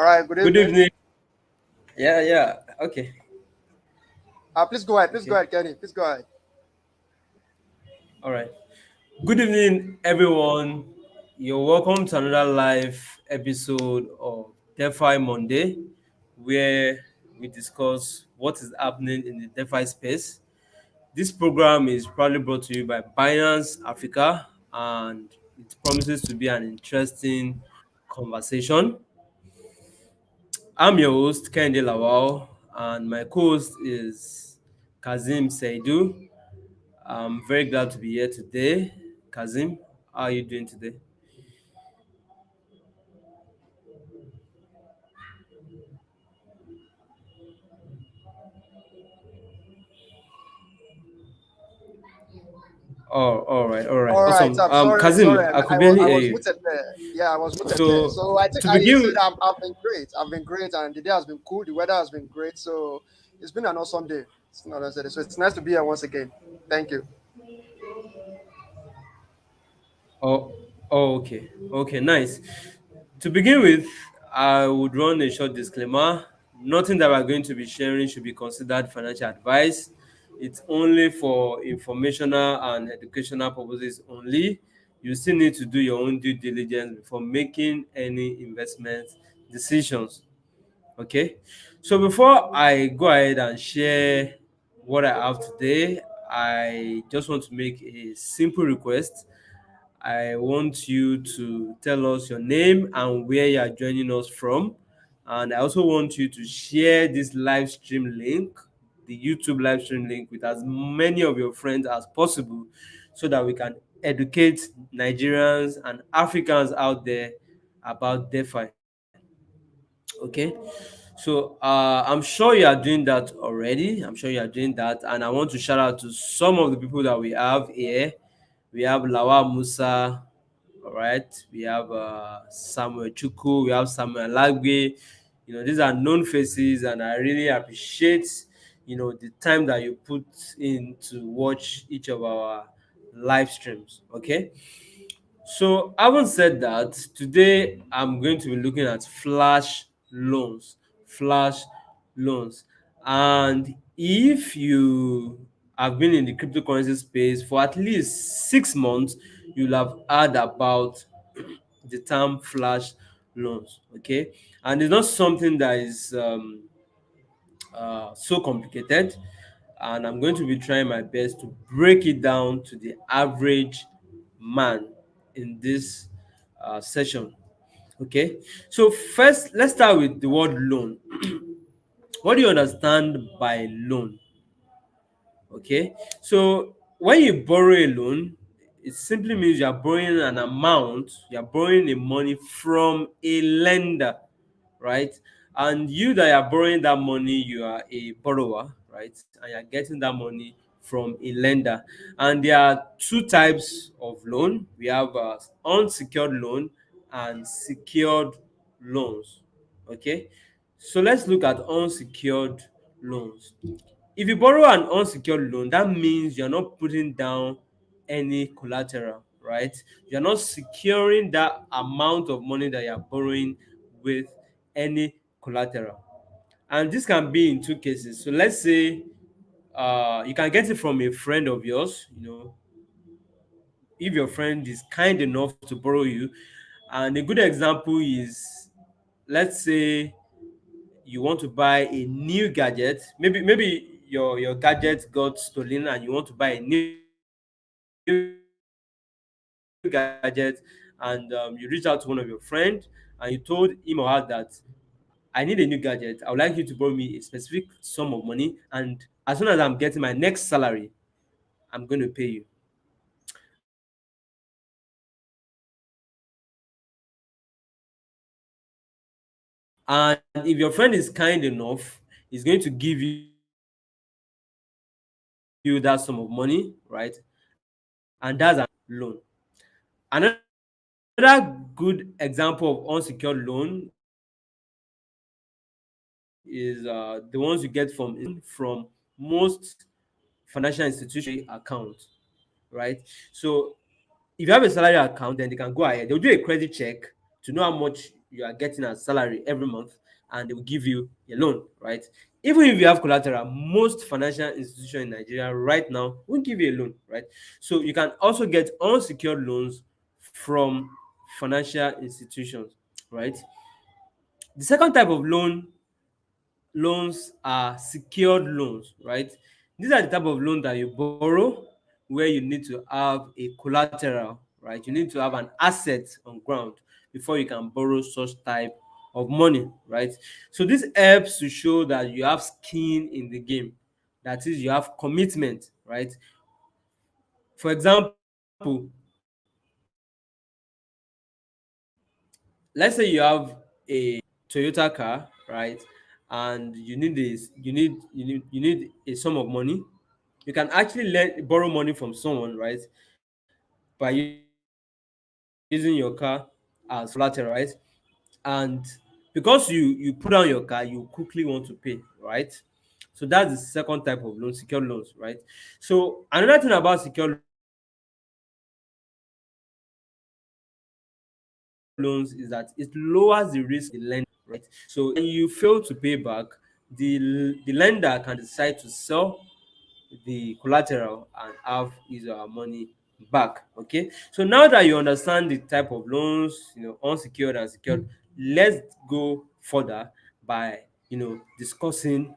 All right, good Good evening. evening. Yeah. Okay. Please go ahead. Please go Okay. ahead, Kenny. Please go ahead. All right. Good evening, everyone. You're welcome to another live episode of Defi Monday, where we discuss what is happening in the DeFi space. This program is proudly brought to you by Binance Africa, and it promises to be an interesting conversation. I'm your host, Kende Lawal, and my co-host is Kazim Saidu. I'm very glad to be here today. Kazim, how are you doing today? Oh, all right, All right. awesome. I'm sorry. I'm sorry. Kazim, I could I barely hear was you. muted there. Yeah, I was muted there. So, So I think to you begin said with, I've been great. I've been great, and the day has been cool. The weather has been great. So it's been an awesome day. It's not answered. So it's nice to be here once again. Thank you. oh, okay, nice. To begin with, I would run a short disclaimer. Nothing that we're going to be sharing should be considered financial advice. It's only for informational and educational purposes only. You still need to do your own due diligence before making any investment decisions. Okay. So before I go ahead and share what I have today, I just want to make a simple request. I want you to tell us your name and where you are joining us from. And I also want you to share this live stream link, the YouTube live stream link, with as many of your friends as possible so that we can educate Nigerians and Africans out there about DeFi. Okay. So I'm sure you are doing that already. I'm sure you are doing that. And I want to shout out to some of the people that we have here. We have Lawa Musa. All right. We have Samuel Chuku. We have Samuel Lagwe. These are known faces, and I really appreciate the time that you put in to watch each of our live streams. Okay. So, having said that, today I'm going to be looking at loans, flash loans, and if you have been in the cryptocurrency space for at least 6 months, you'll have heard about the term flash loans. Okay, and it's not something that is so complicated, and I'm going to be trying my best to break it down to the average man in this session. Okay, so first let's start with the word loan. What do you understand by loan? Okay, so when you borrow a loan, it simply means you are borrowing an amount, you are borrowing the money from a lender, right? And you that are borrowing that money, you are a borrower, right? And you're getting that money from a lender. And there are two types of loan. We have unsecured loan and secured loans. Okay, so let's look at unsecured loans. If you borrow an unsecured loan, that means you're not putting down any collateral, right? You're not securing that amount of money that you're borrowing with any collateral. And this can be in two cases. So let's say you can get it from a friend of yours, if your friend is kind enough to borrow you. And a good example is, let's say you want to buy a new gadget. Maybe your gadget got stolen and you want to buy a new gadget, and you reach out to one of your friend and you told him or her that I need a new gadget. I would like you to borrow me a specific sum of money, and as soon as I'm getting my next salary, I'm going to pay you. And if your friend is kind enough, he's going to give you that sum of money. And if your friend is kind enough, he's going to give you that sum of money, right? And that's an unsecured loan. Another good example of unsecured loan is the ones you get from most financial institutions account, right? So if you have a salary account, then they can go ahead. They'll do a credit check to know how much you are getting as salary every month, and they will give you a loan, right? Even if you have collateral, most financial institutions in Nigeria right now won't give you a loan, right? So you can also get unsecured loans from financial institutions, right? The second type of loans are secured loans, right? These are the type of loan that you borrow where you need to have a collateral, right? You need to have an asset on ground before you can borrow such type of money, right? So this helps to show that you have skin in the game. That is, you have commitment, right? For example, let's say you have a Toyota car, right? And you need a sum of money. You can actually borrow money from someone, right? By using your car as collateral, right? And because you put down your car, you quickly want to pay, right? So that's the second type of loan, secured loans, right? So another thing about secured loans is that it lowers the risk of default, right? So when you fail to pay back, the lender can decide to sell the collateral and have his or her money back. Okay, so now that you understand the type of loans, unsecured and secured, let's go further by discussing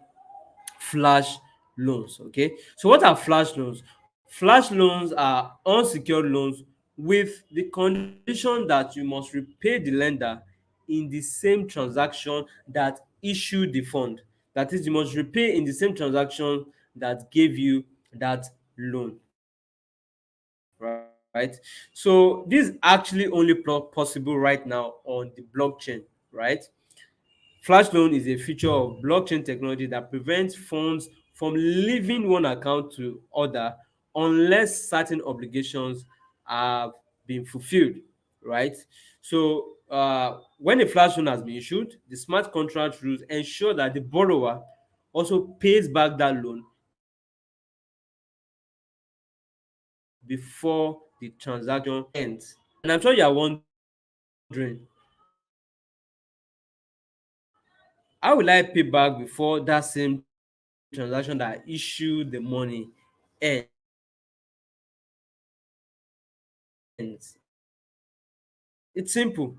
flash loans. Okay, so what are flash loans? Flash loans are unsecured loans with the condition that you must repay the lender in the same transaction that issued the fund. That is, you must repay in the same transaction that gave you that loan, right? So this is actually only possible right now on the blockchain, right? Flash loan is a feature of blockchain technology that prevents funds from leaving one account to other unless certain obligations have been fulfilled, right? So when a flash loan has been issued, the smart contract rules ensure that the borrower also pays back that loan before the transaction ends. And I'm sure you are wondering, how will I pay back before that same transaction that issued the money ends? It's simple.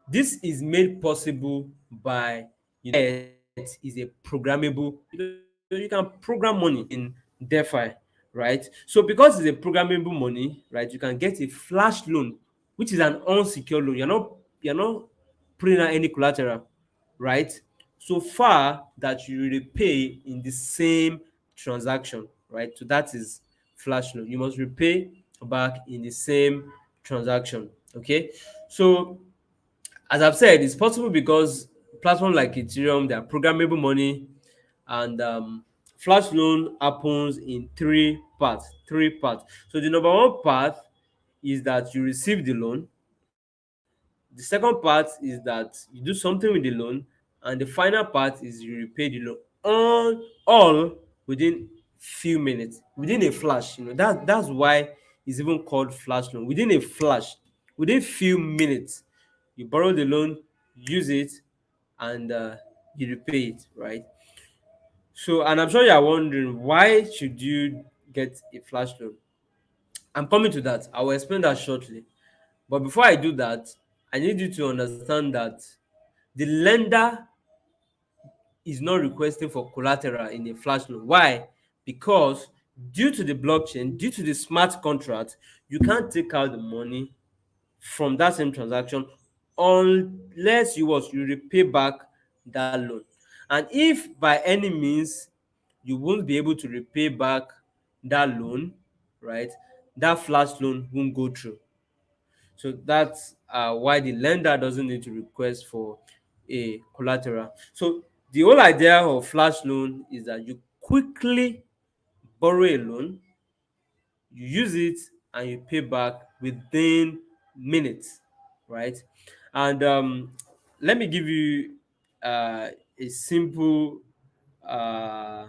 This is made possible by debt is a programmable, you can program money in Defi, right? So because it's a programmable money, right, you can get a flash loan, which is an unsecured loan. You're not putting out any collateral, right? So far that you repay in the same transaction, right? So that is flash loan. You must repay back in the same transaction. Okay. So as I've said, it's possible because platforms like Ethereum, they are programmable money, and flash loan happens in three parts. So the number one part is that you receive the loan. The second part is that you do something with the loan, and the final part is you repay the loan. All within few minutes, within a flash. That's why it's even called flash loan. Within a flash, within few minutes, you borrow the loan, use it, and you repay it, right? So, and I'm sure you are wondering, why should you get a flash loan? I'm coming to that. I will explain that shortly. But before I do that, I need you to understand that the lender is not requesting for collateral in a flash loan. Why? Because due to the blockchain, due to the smart contract, you can't take out the money from that same transaction unless you repay back that loan. And if by any means you won't be able to repay back that loan, right, that flash loan won't go through. So that's why the lender doesn't need to request for a collateral. So the whole idea of flash loan is that you quickly borrow a loan, you use it, and you pay back within minutes, right? And let me give you a simple uh,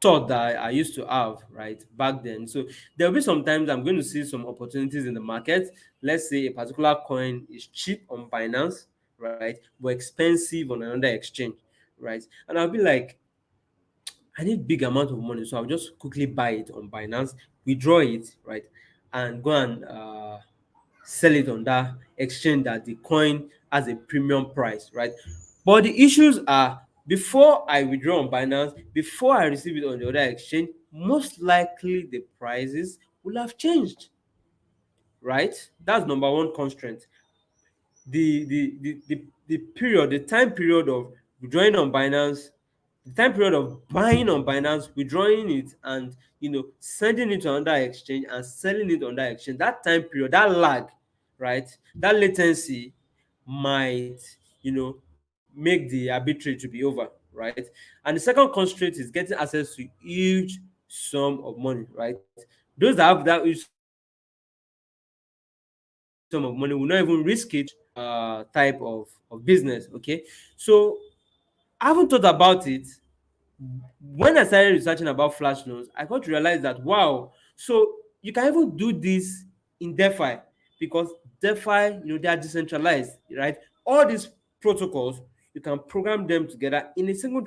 thought that I used to have right back then. So there'll be sometimes I'm going to see some opportunities in the market. Let's say a particular coin is cheap on Binance, right? But expensive on another exchange, right? And I'll be like, I need big amount of money, so I'll just quickly buy it on Binance, withdraw it, right, and go and sell it on that exchange that the coin has a premium price, right? But the issues are, before I withdraw on Binance, before I receive it on the other exchange, most likely the prices will have changed, right? That's number one constraint. The period, the time period of withdrawing on Binance, the time period of buying on Binance, withdrawing it, and sending it to another exchange and selling it on that exchange, that time period, that lag, right, that latency might make the arbitrage to be over, right? And the second constraint is getting access to huge sum of money, right? Those that have that huge sum of money will not even risk it on such type of business. Okay, so I haven't thought about it. When I started researching about flash loans, I got to realize that, wow, so you can even do this in DeFi, because DeFi, they are decentralized, right? All these protocols, you can program them together in a single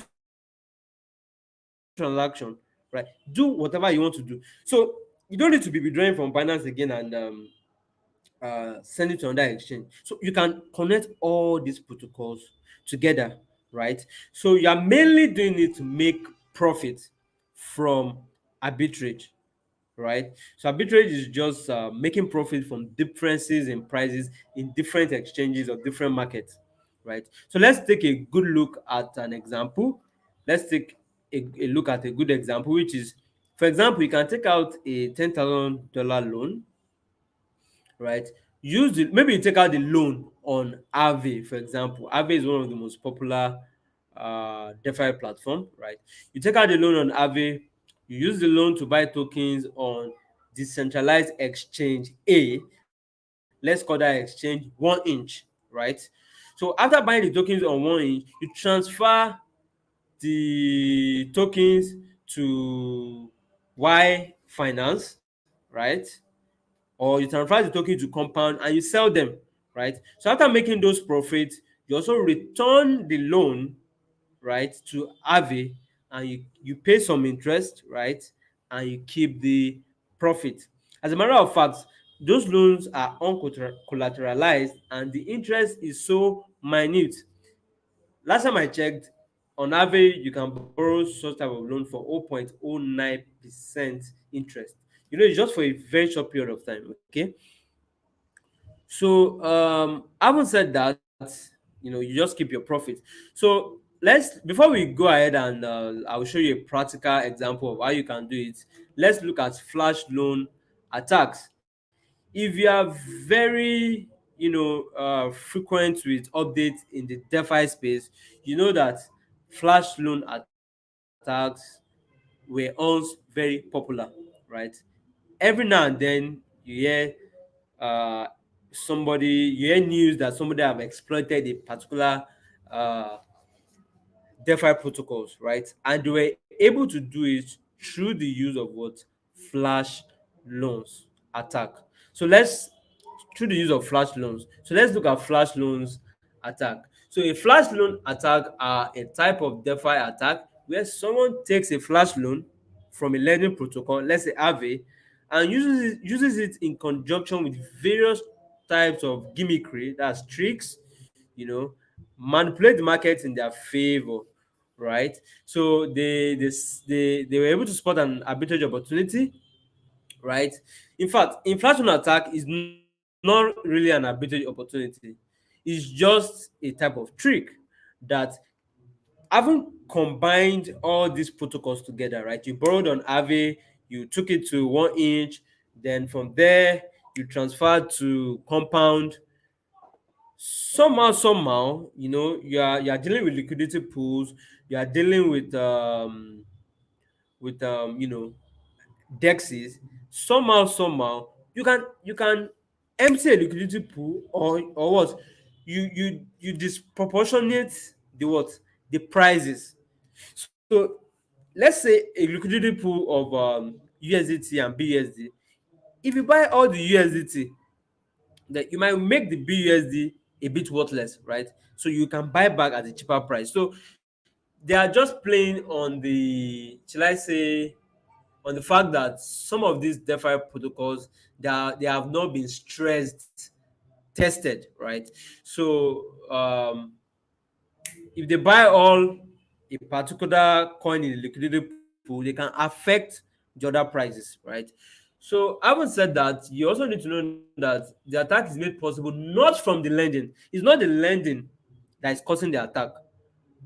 transaction, right? Do whatever you want to do. So you don't need to be withdrawing from Binance again and send it to another exchange. So you can connect all these protocols together, right? So you are mainly doing it to make profit from arbitrage, right? So arbitrage is just making profit from differences in prices in different exchanges or different markets, right? So let's take a good look at an example. Let's take a look at a good example, which is, for example, you can take out a $10,000 loan, right? Maybe you take out the loan on Aave, for example. Aave is one of the most popular DeFi platform, right? You take out the loan on Aave, you use the loan to buy tokens on decentralized exchange A. Let's call that exchange 1inch, right? So after buying the tokens on 1inch, you transfer the tokens to Y Finance, right? Or you transfer the token to Compound and you sell them, right? So after making those profits, you also return the loan, right, to Aave, and you pay some interest, right, and you keep the profit. As a matter of fact, those loans are uncollateralized and the interest is so minute. Last time I checked, on average, you can borrow such type of loan for 0.09% interest. It's just for a very short period of time. Okay. So, having said that, you just keep your profit. So before we go ahead and I'll show you a practical example of how you can do it. Let's look at flash loan attacks. If you are very frequent with updates in the DeFi space, you know that flash loan attacks were once very popular, right? Every now and then you hear uh, you hear news that somebody have exploited a particular uh, DeFi protocols, right? And they were able to do it through the use of what? Flash loans attack. So let's through the use of flash loans. So let's look at flash loans attack. So a flash loan attack are a type of DeFi attack where someone takes a flash loan from a lending protocol, let's say Aave, and uses it in conjunction with various types of gimmickry, that's tricks, you know, manipulate the market in their favor, right? So they were able to spot an arbitrage opportunity, right? In fact, inflation attack is not really an arbitrage opportunity. It's just a type of trick that haven't combined all these protocols together, right? You borrowed on Aave, you took it to 1inch, then from there you transferred to Compound. Somehow, you are dealing with liquidity pools, you are dealing with dexes. Somehow you can empty a liquidity pool, or what, you disproportionate the prices. So let's say a liquidity pool of USDT and BUSD. If you buy all the USDT, that you might make the BUSD a bit worthless, right? So you can buy back at a cheaper price. So they are just playing on the, shall I say, on the fact that some of these DeFi protocols, they have not been stressed tested, right? So if they buy all a particular coin in the liquidity pool, they can affect the other prices, right? So having said that, you also need to know that the attack is made possible not from the lending. It's not the lending that is causing the attack,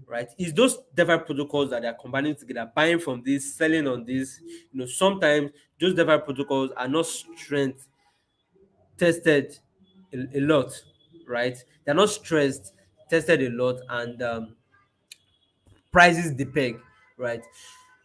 right? It's those DeFi protocols that they are combining together, buying from this, selling on this. Sometimes those DeFi protocols are not strength tested a lot, right? They're not stressed, tested a lot, and prices the peg, right?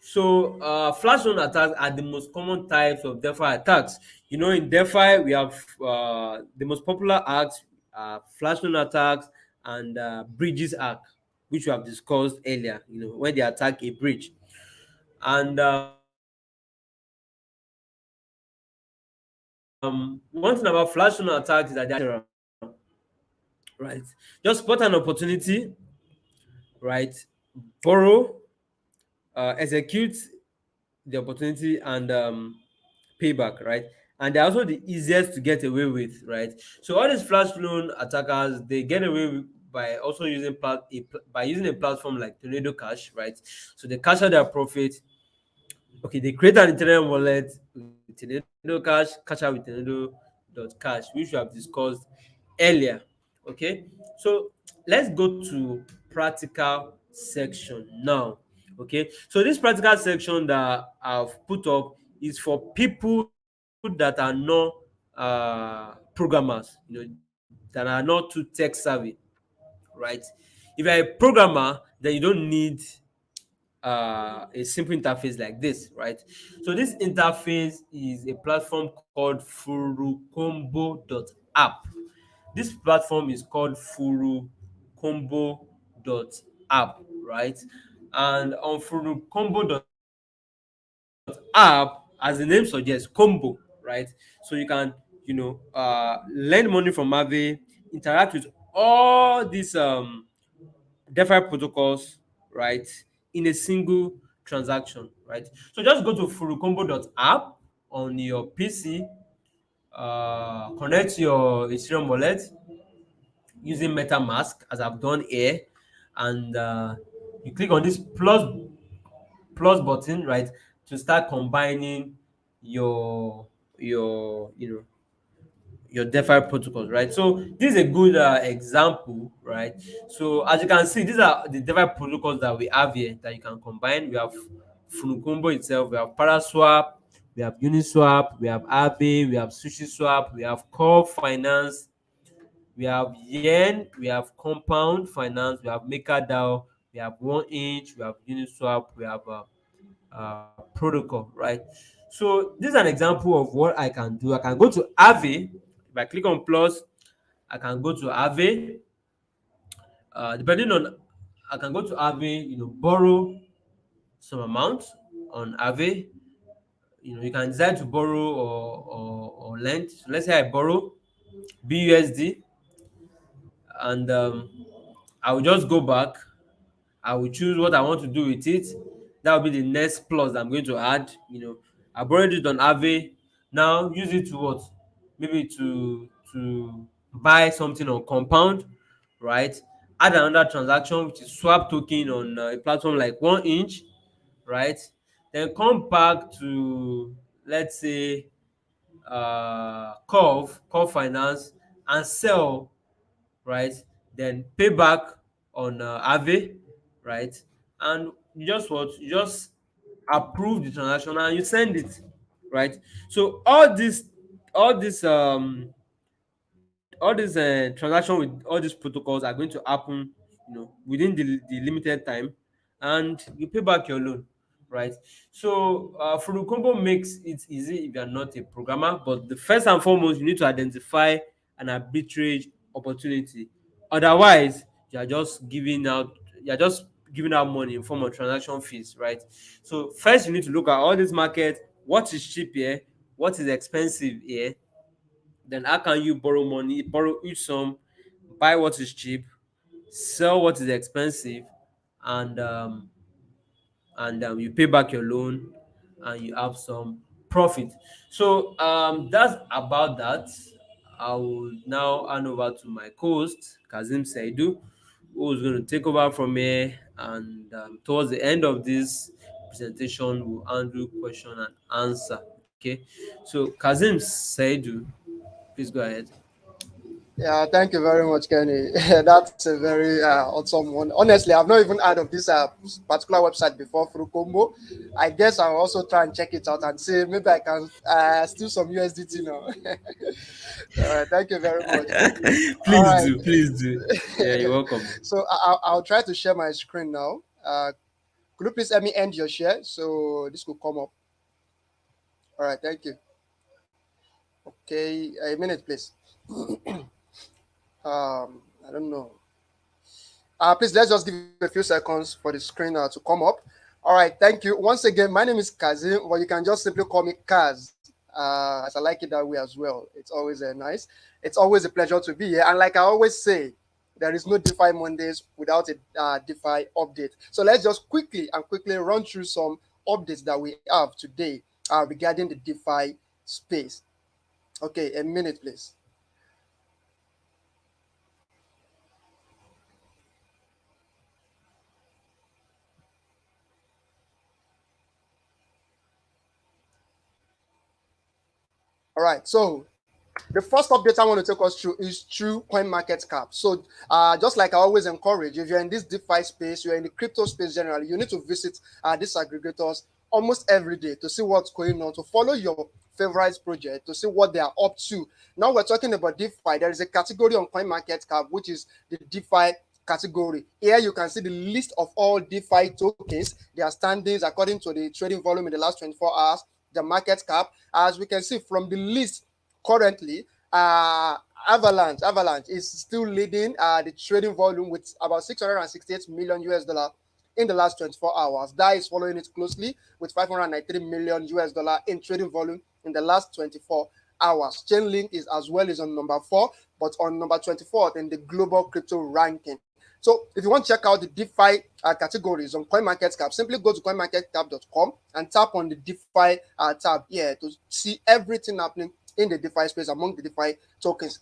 So flash loan attacks are the most common types of DeFi attacks. In DeFi we have the most popular acts are flash loan attacks and bridges act, which we have discussed earlier. When they attack a bridge, and one thing about flash loan attacks is that they are, right? Just spot an opportunity, right? Borrow, execute the opportunity, and payback, right? And they're also the easiest to get away with, right? So all these flash loan attackers, they get away by also using by using a platform like Tornado Cash, right? So they cash out their profit. Okay, they create an Ethereum wallet with Tornado Cash, cash out with Tornado.cash, which we have discussed earlier. Okay, so let's go to practical section now. Okay, so this practical section that I've put up is for people that are not programmers, that are not too tech savvy, right? If you're a programmer, then you don't need a simple interface like this, right? So this interface is a platform called furucombo.app. This platform is called furucombo.app, right? And on furucombo.app, as the name suggests, combo, right? So you can, lend money from Aave, interact with all these DeFi protocols, right, in a single transaction, right? So just go to furucombo.app on your PC, connect your Ethereum wallet using MetaMask, as I've done here, and you click on this plus button, right, to start combining your your you know your DeFi protocols, right? So this is a good example, right? So as you can see, these are the DeFi protocols that we have here that you can combine. We have Funukombo itself, we have Paraswap, we have Uniswap, we have Aave, we have SushiSwap, we have Core Finance, we have Yen, we have Compound Finance, we have MakerDAO, we have 1inch, we have Uniswap, we have protocol, right? So this is an example of what I can do. I can go to Aave. If I click on plus, I can go to Aave. Depending on, I can go to Aave, borrow some amount on Aave. You can decide to borrow or lend. So let's say I borrow BUSD, and I will just go back. I will choose what I want to do with it. That will be the next plus that I'm going to add. I borrowed it on Aave. Now use it to what? Maybe to buy something on Compound, right? Add another transaction, which is swap token on a platform like 1inch, right? Then come back to, let's say, Curve Finance, and sell, right? Then pay back on Aave, right? And you just approve the transaction and you send it, right? So all this transaction with all these protocols are going to happen, within the limited time, and you pay back your loan, right? So Furucombo makes it easy if you are not a programmer, but the first and foremost, you need to identify an arbitrage opportunity. Otherwise, you're just giving out money in form of transaction fees, right? So first, you need to look at all this market. What is cheap here? What is expensive here? Then how can you borrow money, borrow each sum, buy what is cheap, sell what is expensive, and you pay back your loan and you have some profit. So that's about that. I will now hand over to my co-host Kazim Saidu, who is going to take over from here, and towards the end of this presentation we'll handle question and answer. Okay, so Kazim Saidu, please go ahead. Yeah, thank you very much, Kenny. That's a very awesome one. Honestly, I've not even heard of this particular website before through Combo. I guess I'll also try and check it out and see maybe I can steal some USDT now. Thank you very much. All Please right. do, please do. Yeah, you're welcome. So I'll try to share my screen now. Could you please let me end your share so this could come up? All right, thank you. Okay, a minute, please. I don't know. Please let's just give a few seconds for the screen to come up. All right, thank you once again. My name is Kazim, but you can just simply call me Kaz, as I like it that way as well. It's always nice. It's always a pleasure to be here. And like I always say, there is no DeFi Mondays without a DeFi update. So let's just quickly run through some updates that we have today regarding the DeFi space. Okay, a minute, please. All right, so the first update I want to take us through is through Coinmarketcap. So, just like I always encourage, if you're in this DeFi space, you're in the crypto space generally, you need to visit these aggregators almost every day to see what's going on, to follow your favorite project, to see what they are up to. Now we're talking about DeFi. There is a category on Coinmarketcap, which is the DeFi category. Here you can see the list of all DeFi tokens, their standings according to the trading volume in the last 24 hours, the market cap. As we can see from the list, currently, Avalanche is still leading the trading volume with about 668 million US dollar in the last 24 hours. DAI is following it closely with 593 million US dollar in trading volume in the last 24 hours. Chainlink is as well is on number 4, but on number 24 in the global crypto ranking. So if you want to check out the DeFi categories on CoinMarketCap, simply go to coinmarketcap.com and tap on the DeFi tab here to see everything happening in the DeFi space among the DeFi tokens.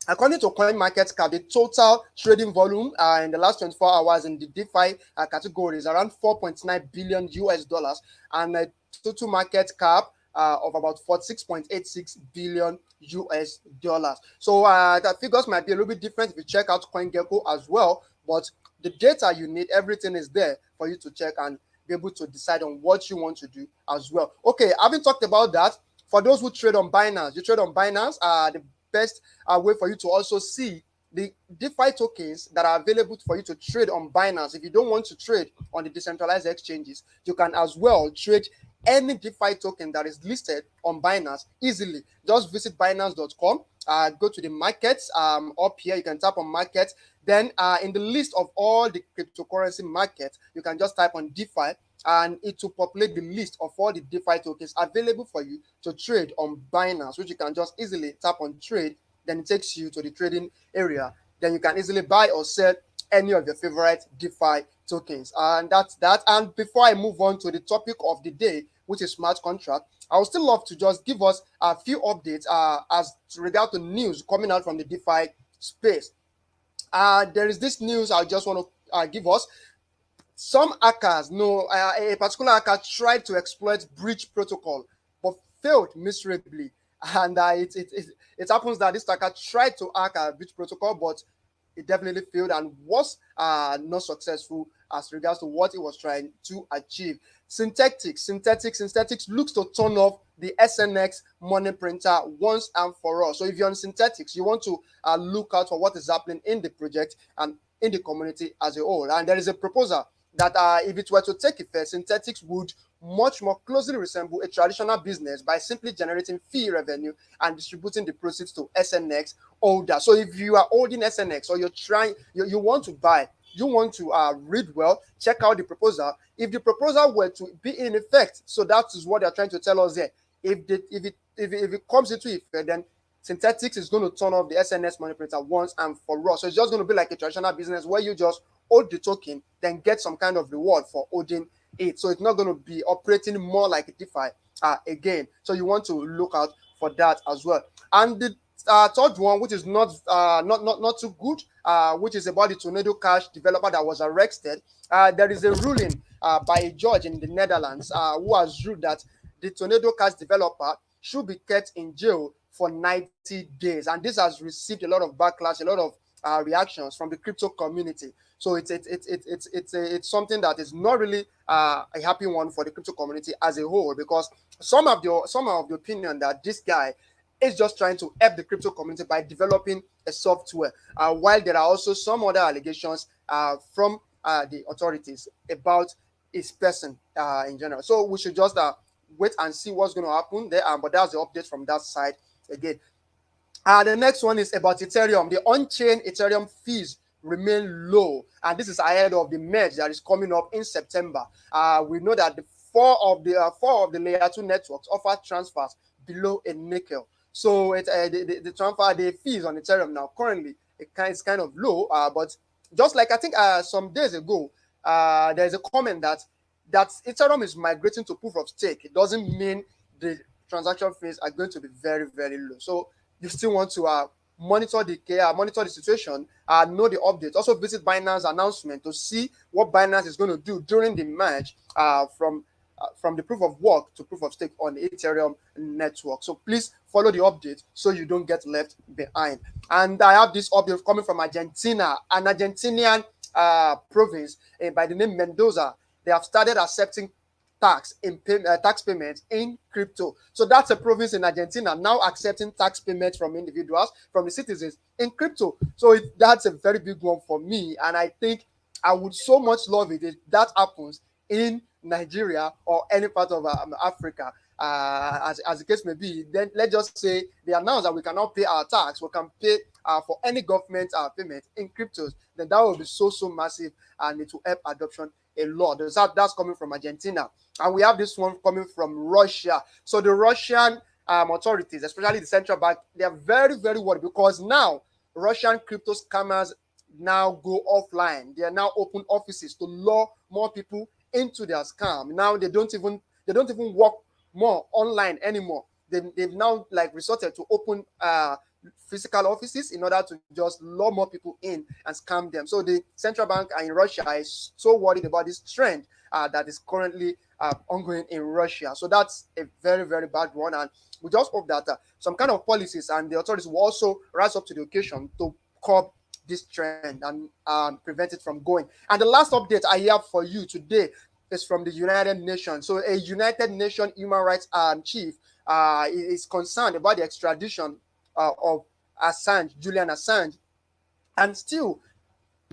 According to CoinMarketCap, the total trading volume in the last 24 hours in the DeFi category is around 4.9 billion US dollars and a total market cap of about 46.86 billion US dollars. So the figures might be a little bit different if you check out CoinGecko as well, but the data you need, everything is there for you to check and be able to decide on what you want to do as well. Okay, having talked about that, for those who trade on Binance, you trade on Binance, the best way for you to also see the DeFi tokens that are available for you to trade on Binance. If you don't want to trade on the decentralized exchanges, you can as well trade any DeFi token that is listed on Binance easily. Just visit binance.com, go to the markets. Up here, you can tap on markets. Then in the list of all the cryptocurrency markets, you can just type on DeFi and it will populate the list of all the DeFi tokens available for you to trade on Binance, which you can just easily tap on trade. Then it takes you to the trading area. Then you can easily buy or sell any of your favorite DeFi tokens. And that's that. And before I move on to the topic of the day, which is smart contract, I would still love to just give us a few updates as regard to news coming out from the DeFi space. There is this news I just want to give us. Some hackers, a particular hacker tried to exploit breach protocol, but failed miserably. And it happens that this hacker tried to hack a breach protocol, but it definitely failed and was not successful as regards to what it was trying to achieve. Synthetics looks to turn off the SNX money printer once and for all. So if you're on Synthetics, you want to look out for what is happening in the project and in the community as a whole. And there is a proposal that if it were to take effect, Synthetics would much more closely resemble a traditional business by simply generating fee revenue and distributing the proceeds to SNX holders. So if you are holding SNX or you're trying, you want to buy, you want to read well, check out the proposal. If the proposal were to be in effect, so that is what they're trying to tell us here. If it comes into effect, then Synthetics is going to turn off the SNS manipulator once and for all. So it's just going to be like a traditional business where you just hold the token, then get some kind of reward for holding it. So it's not going to be operating more like a DeFi again. So you want to look out for that as well. And the third one, which is not too good, which is about the Tornado Cash developer that was arrested. There is a ruling by a judge in the Netherlands who has ruled that the Tornado Cash developer should be kept in jail for 90 days. And this has received a lot of backlash, a lot of reactions from the crypto community. So it's something that is not really a happy one for the crypto community as a whole, because some of the opinion that this guy is just trying to help the crypto community by developing a software, while there are also some other allegations from the authorities about his person in general. So we should just wait and see what's going to happen there. But that's the update from that side again. The next one is about Ethereum. The on-chain Ethereum fees remain low, and this is ahead of the merge that is coming up in September. We know that the four of the layer 2 networks offer transfers below a nickel. So the transfer, the fees on Ethereum now currently it's kind of low. But just like I think some days ago, there's a comment that Ethereum is migrating to proof of stake. It doesn't mean the transaction fees are going to be very, very low. So you still want to monitor the situation, know the updates. Also visit Binance announcement to see what Binance is going to do during the merge from the proof of work to proof of stake on the Ethereum network. So please follow the update so you don't get left behind. And I have this update coming from Argentina, an Argentinian province by the name Mendoza. They have started accepting tax payments in crypto. So that's a province in Argentina now accepting tax payments from individuals, from the citizens in crypto. So that's a very big one for me, and I think I would so much love it if that happens in Nigeria or any part of Africa, as the case may be. Then let's just say they announce that we cannot pay our tax, we can pay for any government payment in cryptos. Then that will be so massive, and it will help adoption a lot. That's coming from Argentina. And we have this one coming from Russia. So the Russian authorities, especially the central bank, they are very, very worried because now Russian crypto scammers now go offline. They are now open offices to lure more people into their scam. Now they don't even work more online anymore. They've now like resorted to open physical offices in order to just lure more people in and scam them. So the central bank in Russia is so worried about this trend that is currently ongoing in Russia. So that's a very, very bad one. And we just hope that some kind of policies and the authorities will also rise up to the occasion to curb this trend and prevent it from going. And the last update I have for you today is from the United Nations. So a United Nations human rights chief is concerned about the extradition of Julian Assange. And still,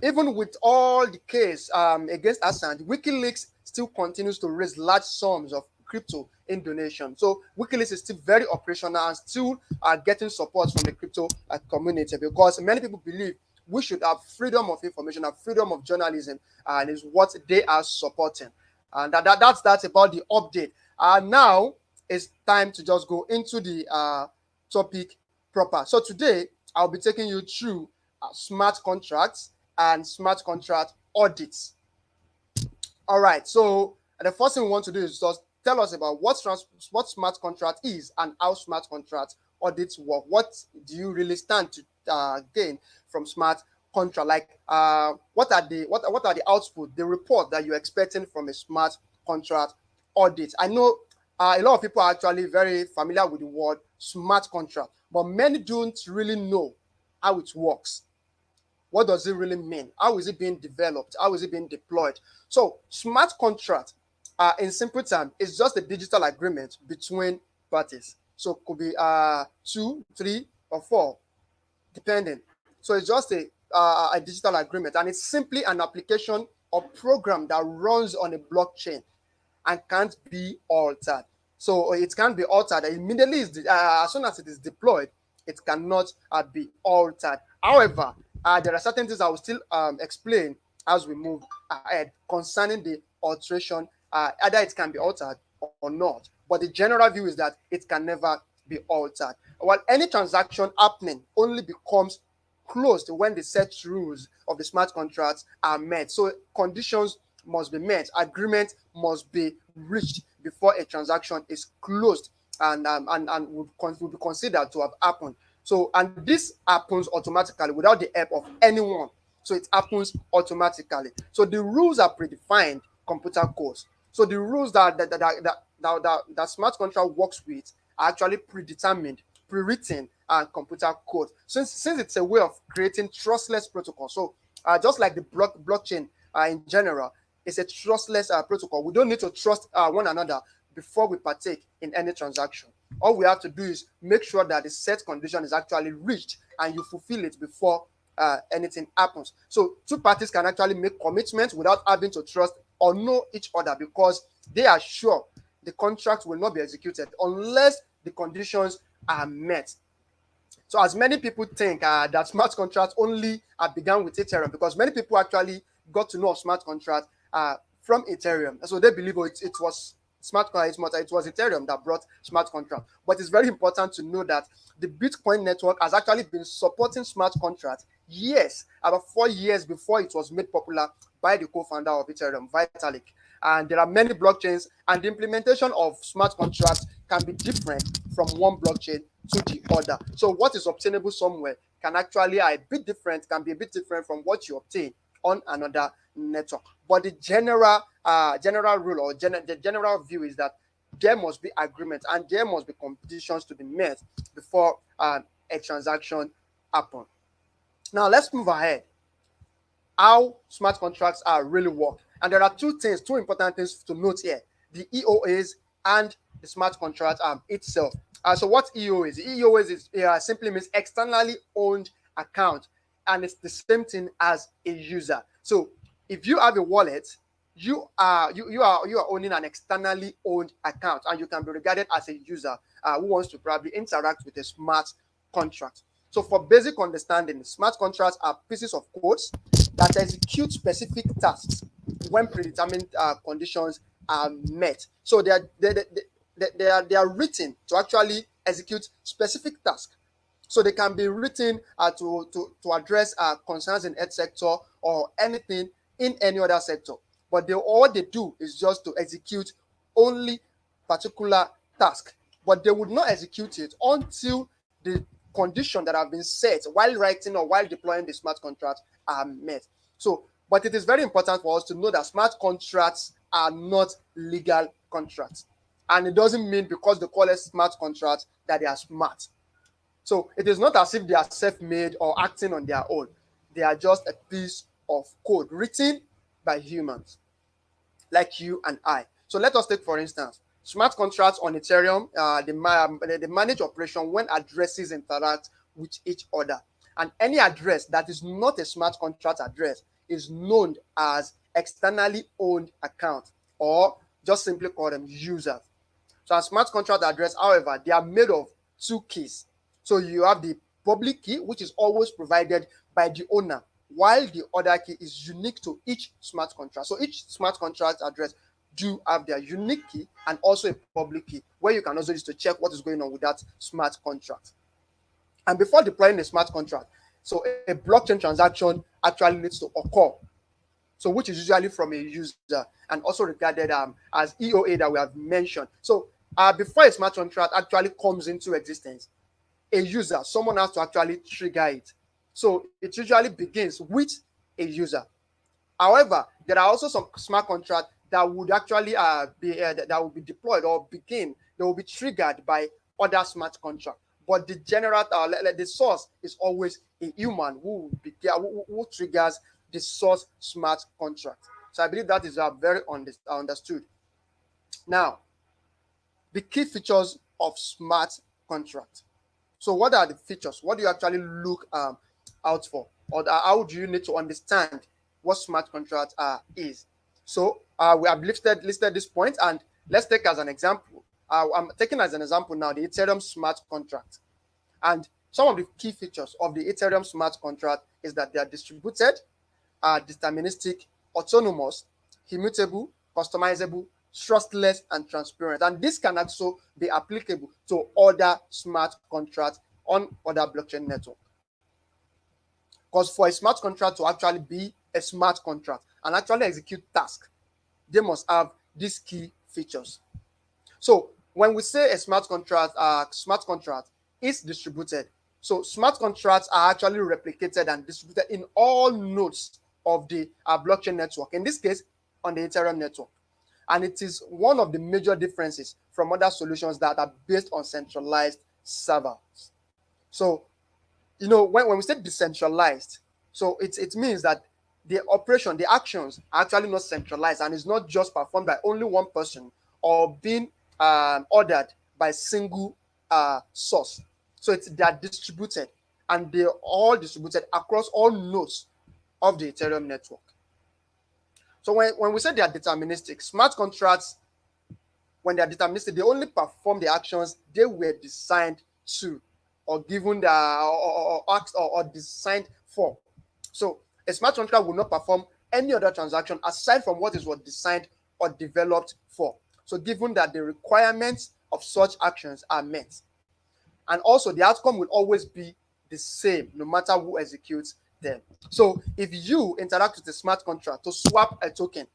even with all the case against Assange, WikiLeaks still continues to raise large sums of crypto in donation. So WikiLeaks is still very operational and still getting support from the crypto community, because many people believe we should have freedom of information and freedom of journalism, and is what they are supporting. And that's about the update. Now it's time to just go into the topic proper. So today I'll be taking you through smart contracts and smart contract audits. All right. So the first thing we want to do is just tell us about what smart contract is and how smart contract audits work. What do you really stand to gain from smart contract? Like what are the output, the report that you're expecting from a smart contract audit? I know a lot of people are actually very familiar with the word smart contract, but many don't really know how it works. What does it really mean? How is it being developed? How is it being deployed? So smart contract, in simple terms, is just a digital agreement between parties. So it could be 2, 3, or 4, depending. So it's just a digital agreement, and it's simply an application or program that runs on a blockchain and can't be altered. So it can be altered immediately. As soon as it is deployed, it cannot be altered. However, there are certain things I will still explain as we move ahead concerning the alteration. Either it can be altered or not, but the general view is that it can never be altered. While any transaction happening only becomes closed when the set rules of the smart contracts are met. So conditions must be met, agreement must be reached before a transaction is closed and would be considered to have happened. So, and this happens automatically without the help of anyone. So it happens automatically. So the rules are predefined computer codes. So the rules that smart contract works with are actually predetermined, pre-written computer code. Since it's a way of creating trustless protocol. So just like the blockchain in general, it's a trustless protocol. We don't need to trust one another before we partake in any transaction. All we have to do is make sure that the set condition is actually reached and you fulfill it before anything happens. So two parties can actually make commitments without having to trust or know each other because they are sure the contract will not be executed unless the conditions are met. So as many people think that smart contracts only began with Ethereum, because many people actually got to know of smart contracts from Ethereum. So they believe it was it was Ethereum that brought smart contract. But it's very important to know that the Bitcoin network has actually been supporting smart contracts years, about 4 years before it was made popular by the co-founder of Ethereum, Vitalik. And there are many blockchains, and the implementation of smart contracts can be different from one blockchain to the other. So what is obtainable somewhere can actually can be a bit different from what you obtain on another network. But the general rule or the general view is that there must be agreement and there must be conditions to be met before a transaction happen. Now let's move ahead. How smart contracts are really work. And there are two important things to note here: the EOAs and the smart contract itself. So what EOA is? EOAs is simply means externally owned account, and it's the same thing as a user. So if you have a wallet, you are owning an externally owned account, and you can be regarded as a user who wants to probably interact with a smart contract. So for basic understanding, smart contracts are pieces of codes that execute specific tasks when predetermined conditions are met. So they are written to actually execute specific tasks. So they can be written to address concerns in health sector or anything in any other sector. But all they do is just to execute only particular task. But they would not execute it until the condition that have been set while writing or while deploying the smart contract are met. So, but it is very important for us to know that smart contracts are not legal contracts. And it doesn't mean because they call it smart contracts that they are smart. So it is not as if they are self-made or acting on their own. They are just a piece of code written by humans like you and I. So let us take, for instance, smart contracts on Ethereum. They manage operation when addresses interact with each other. And any address that is not a smart contract address is known as externally owned account, or just simply call them users. So a smart contract address, however, they are made of two keys. So you have the public key, which is always provided by the owner, while the other key is unique to each smart contract. So each smart contract address do have their unique key and also a public key, where you can also use to check what is going on with that smart contract. And before deploying a smart contract, so a blockchain transaction actually needs to occur. So which is usually from a user and also regarded as EOA that we have mentioned. So before a smart contract actually comes into existence, a user, someone has to actually trigger it. So it usually begins with a user. However, there are also some smart contracts that would actually that will be deployed or begin. They will be triggered by other smart contracts. But the general, the source is always a human who triggers the source smart contract. So I believe that is very understood. Now, the key features of smart contract. So what are the features? What do you actually look out for? Or how do you need to understand what smart contract is? So we have listed this point, and let's take as an example. I'm taking as an example now the Ethereum smart contract. And some of the key features of the Ethereum smart contract is that they are distributed, deterministic, autonomous, immutable, customizable, trustless, and transparent. And this can also be applicable to other smart contracts on other blockchain networks. Because for a smart contract to actually be a smart contract and actually execute tasks, they must have these key features. So when we say a smart contract is distributed. So smart contracts are actually replicated and distributed in all nodes of the blockchain network. In this case, on the Ethereum network. And it is one of the major differences from other solutions that are based on centralized servers. So, when we say decentralized, so it means that the operation, the actions are actually not centralized and is not just performed by only one person or being ordered by a single source. So they are distributed, and they're all distributed across all nodes of the Ethereum network. So when we say they are deterministic, smart contracts, when they are deterministic, they only perform the actions they were designed to, or given the or designed for. So a smart contract will not perform any other transaction aside from what is designed or developed for. So given that the requirements of such actions are met, and also the outcome will always be the same no matter who executes them. So if you interact with a smart contract to swap a token,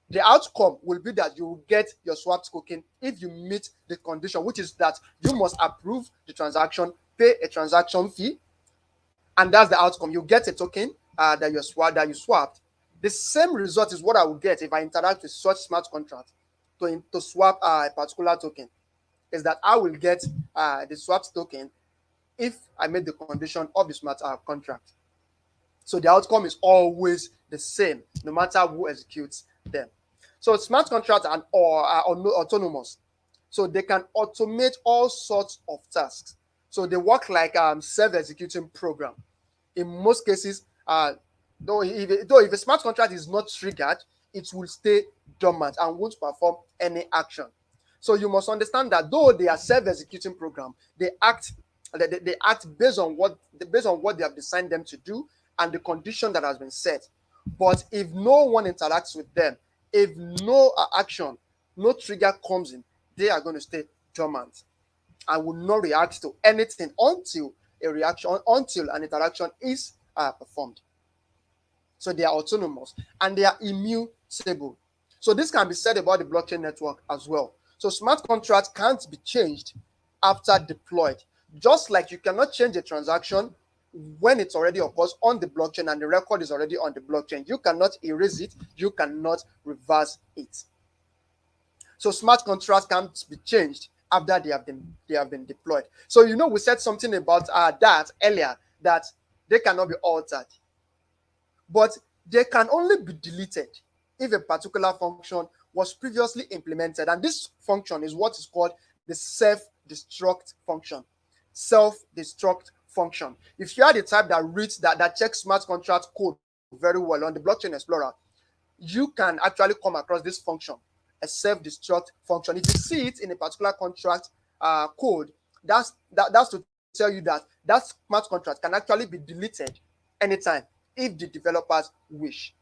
the outcome will be that you will get your swapped token if you meet the condition, which is that you must approve the transaction, pay a transaction fee, and that's the outcome. You get a token that you swapped. The same result is what I will get if I interact with such smart contract to swap a particular token, is that I will get the swapped token if I made the condition of the smart contract. So the outcome is always the same, no matter who executes them. So smart contracts are autonomous. So they can automate all sorts of tasks. So they work like self-executing program. In most cases, though if a smart contract is not triggered, it will stay dormant and won't perform any action. So you must understand that though they are self-executing program, they act based on what they have designed them to do and the condition that has been set. But if no one interacts with them, if no action, no trigger comes in, they are going to stay dormant and will not react to anything until an interaction is performed. So they are autonomous and they are immutable. So this can be said about the blockchain network as well. So smart contracts can't be changed after deployed. Just like you cannot change a transaction when it already occurs on the blockchain and the record is already on the blockchain. You cannot erase it. You cannot reverse it. So smart contracts can't be changed after they have been deployed. So we said something about that earlier, that they cannot be altered, but they can only be deleted if a particular function was previously implemented, and this function is what is called the self-destruct function. Self-destruct function. If you are the type that reads that checks smart contract code very well on the Blockchain Explorer, you can actually come across this function, a self-destruct function. If you see it in a particular contract code, that's to tell you that smart contract can actually be deleted anytime if the developers wish.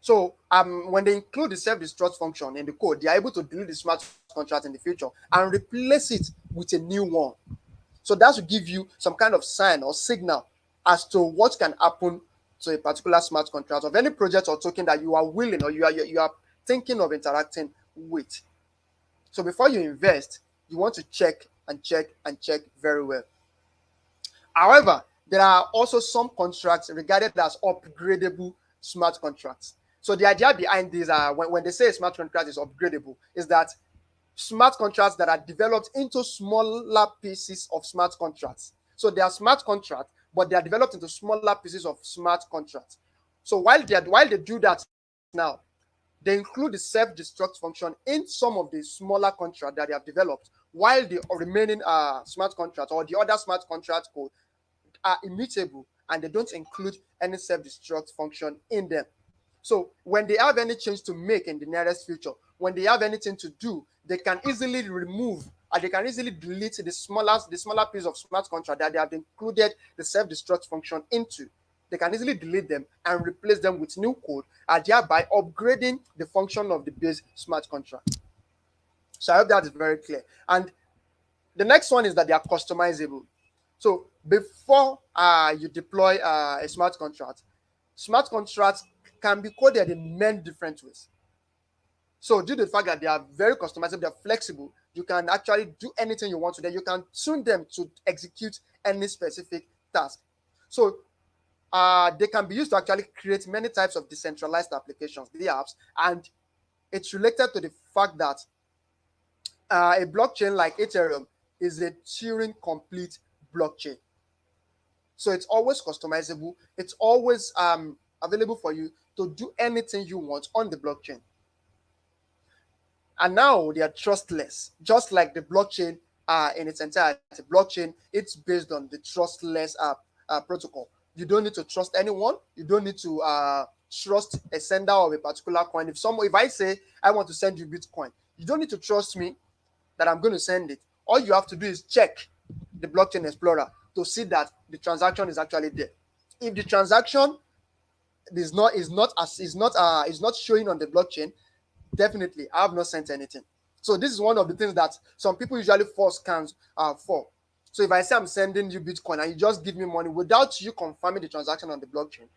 So when they include the self-destruct function in the code, they are able to delete the smart contract in the future and replace it with a new one. So that should give you some kind of sign or signal as to what can happen to a particular smart contract of any project or token that you are willing or you are thinking of interacting with. So before you invest, you want to check and check and check very well. However, there are also some contracts regarded as upgradable smart contracts. So the idea behind this, when they say a smart contract is upgradable, is that smart contracts that are developed into smaller pieces of smart contracts. So they are smart contracts, but they are developed into smaller pieces of smart contracts. So while they do that now, they include the self-destruct function in some of the smaller contracts that they have developed, while the remaining smart contracts or the other smart contract code are immutable and they don't include any self-destruct function in them. So when they have any change to make in the nearest future, when they have anything to do, they can easily remove or they can easily delete the smaller piece of smart contract that they have included the self-destruct function into. they can easily delete them and replace them with new code, and thereby upgrading the function of the base smart contract. So I hope that is very clear. And the next one is that they are customizable. So before you deploy a smart contracts can be coded in many different ways. So due to the fact that they are very customizable, they're flexible, you can actually do anything you want to them. You can tune them to execute any specific task. So they can be used to actually create many types of decentralized applications, the apps, and it's related to the fact that a blockchain like Ethereum is a Turing complete blockchain. So it's always customizable. It's always available for you to do anything you want on the blockchain. And now they are trustless, just like the blockchain in its entirety. Blockchain, it's based on the trustless protocol. You don't need to trust anyone. You don't need to trust a sender of a particular coin. If I say I want to send you Bitcoin, you don't need to trust me that I'm going to send it. All you have to do is check the blockchain explorer to see that the transaction is actually there. If the transaction is not showing on the blockchain, definitely I have not sent anything. So this is one of the things that some people usually fall scams for. So if I say I'm sending you Bitcoin and you just give me money without you confirming the transaction on the blockchain,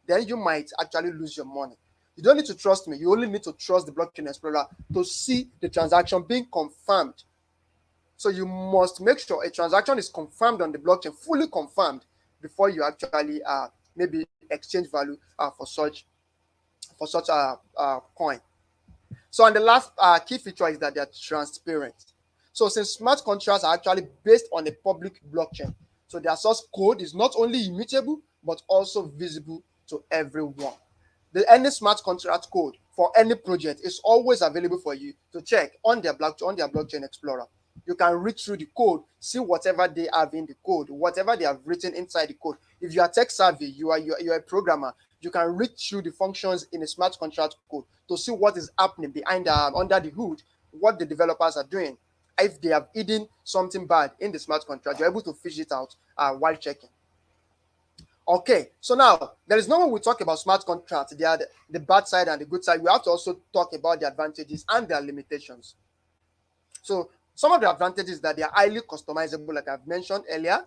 then you might actually lose your money. You don't need to trust me. You only need to trust the blockchain explorer to see the transaction being confirmed. So you must make sure a transaction is confirmed on the blockchain, fully confirmed, before you actually maybe exchange value for such coin. So, and the last key feature is that they are transparent. So since smart contracts are actually based on a public blockchain, so their source code is not only immutable but also visible to everyone. Any smart contract code for any project is always available for you to check on their blockchain explorer. You can read through the code, see whatever they have in the code, whatever they have written inside the code. If you are tech savvy, you're a programmer, you can read through the functions in a smart contract code to see what is happening behind under the hood, what the developers are doing. If they have hidden something bad in the smart contract, you're able to fish it out while checking. Okay, so now there is no when we talk about smart contracts, they are the bad side and the good side. We have to also talk about the advantages and their limitations. So some of the advantages that they are highly customizable, like I've mentioned earlier.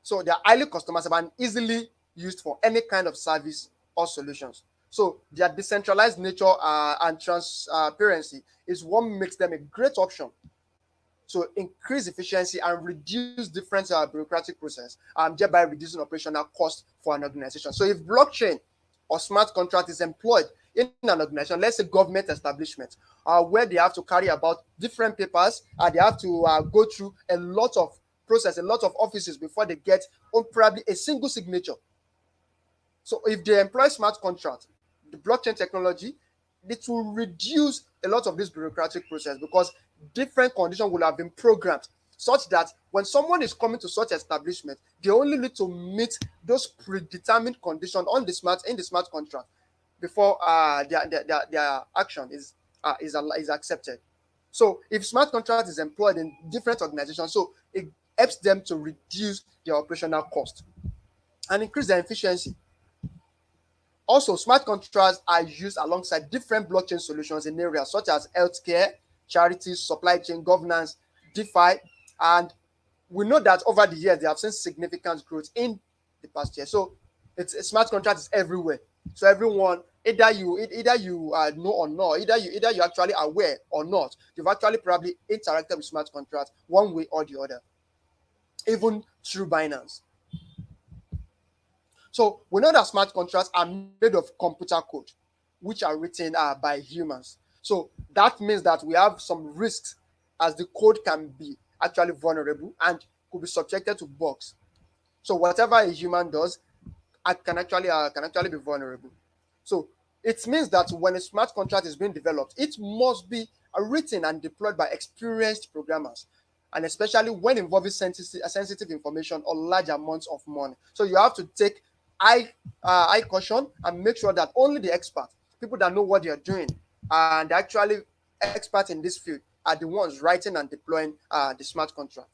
So they are highly customizable and easily used for any kind of service or solutions. So their decentralized nature and transparency is what makes them a great option to increase efficiency and reduce different bureaucratic process, thereby reducing operational costs for an organization. So if blockchain or smart contract is employed in an organization, let's say government establishment, where they have to carry about different papers, they have to go through a lot of process, a lot of offices before they get on probably a single signature. So if they employ smart contract, the blockchain technology, it will reduce a lot of this bureaucratic process because different conditions will have been programmed such that when someone is coming to such establishment, they only need to meet those predetermined conditions in the smart contract before their action is accepted. So if smart contract is employed in different organizations, so it helps them to reduce their operational cost and increase their efficiency. Also, smart contracts are used alongside different blockchain solutions in areas such as healthcare, charities, supply chain governance, Defi, and we know that over the years they have seen significant growth in the past year. So it's a smart contract is everywhere. So everyone, either you know or not, either you're actually aware or not, you've actually probably interacted with smart contracts one way or the other, even through Binance. So we know that smart contracts are made of computer code, which are written by humans. So that means that we have some risks, as the code can be actually vulnerable and could be subjected to bugs. So whatever a human does can actually be vulnerable. So it means that when a smart contract is being developed, it must be written and deployed by experienced programmers, and especially when involving sensitive information or large amounts of money. So you have to take high caution and make sure that only the experts, people that know what they are doing, and actually experts in this field, are the ones writing and deploying the smart contract.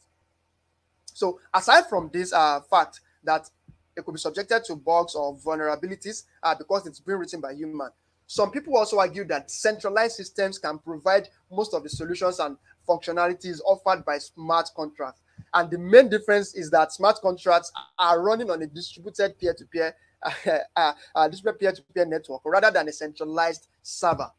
So aside from this fact that it could be subjected to bugs or vulnerabilities because it's been written by human. Some people also argue that centralized systems can provide most of the solutions and functionalities offered by smart contracts. And the main difference is that smart contracts are running on a distributed peer-to-peer network rather than a centralized server.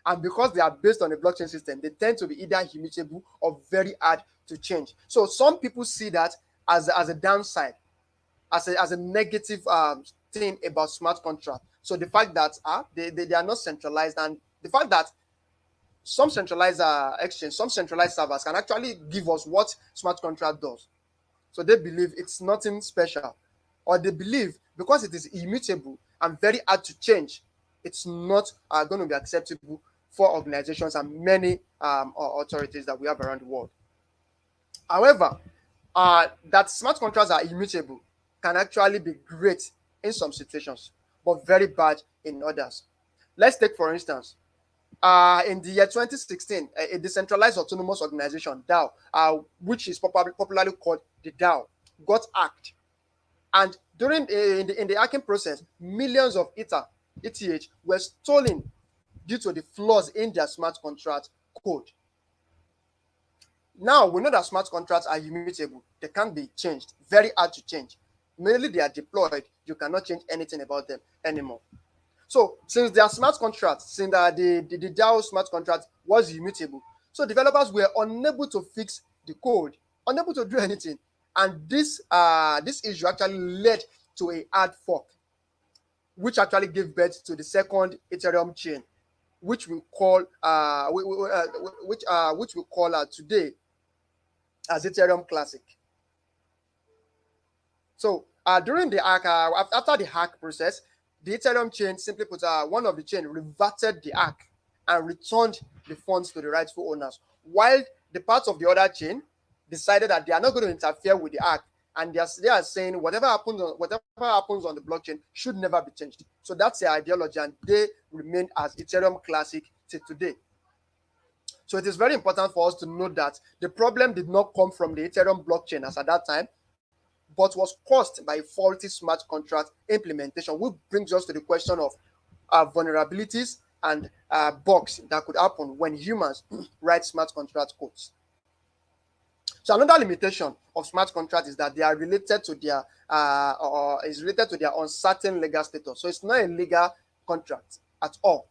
And because they are based on a blockchain system, they tend to be either immutable or very hard to change. So some people see that as a downside, as a negative thing about smart contract. So the fact that they are not centralized, and the fact that some centralized exchange, some centralized servers can actually give us what smart contract does. So they believe it's nothing special, or they believe because it is immutable and very hard to change, it's not going to be acceptable for organizations and many authorities that we have around the world. However, that smart contracts are immutable can actually be great in some situations, but very bad in others. Let's take, for instance, in the year 2016, a decentralized autonomous organization, DAO, which is popularly called the DAO, got hacked. And during in the hacking process, millions of ETH were stolen due to the flaws in their smart contract code. Now we know that smart contracts are immutable; they can't be changed. Very hard to change. Mainly they are deployed, you cannot change anything about them anymore. So since their smart contract, since the DAO smart contract was immutable, so developers were unable to fix the code, unable to do anything, and this issue actually led to a hard fork, which actually gave birth to the second Ethereum chain, which we call which we call today as Ethereum Classic. So during the hack, after the hack process, the Ethereum chain, simply put, one of the chain reverted the hack and returned the funds to the rightful owners, while the parts of the other chain decided that they are not going to interfere with the hack, and they are saying whatever happens on the blockchain should never be changed. So that's their ideology, and they remain as Ethereum Classic till today. So it is very important for us to note that the problem did not come from the Ethereum blockchain as at that time, but was caused by faulty smart contract implementation, which brings us to the question of vulnerabilities and bugs that could happen when humans write smart contract codes. So another limitation of smart contracts is that they are related to their or is related to their uncertain legal status. So it's not a legal contract at all,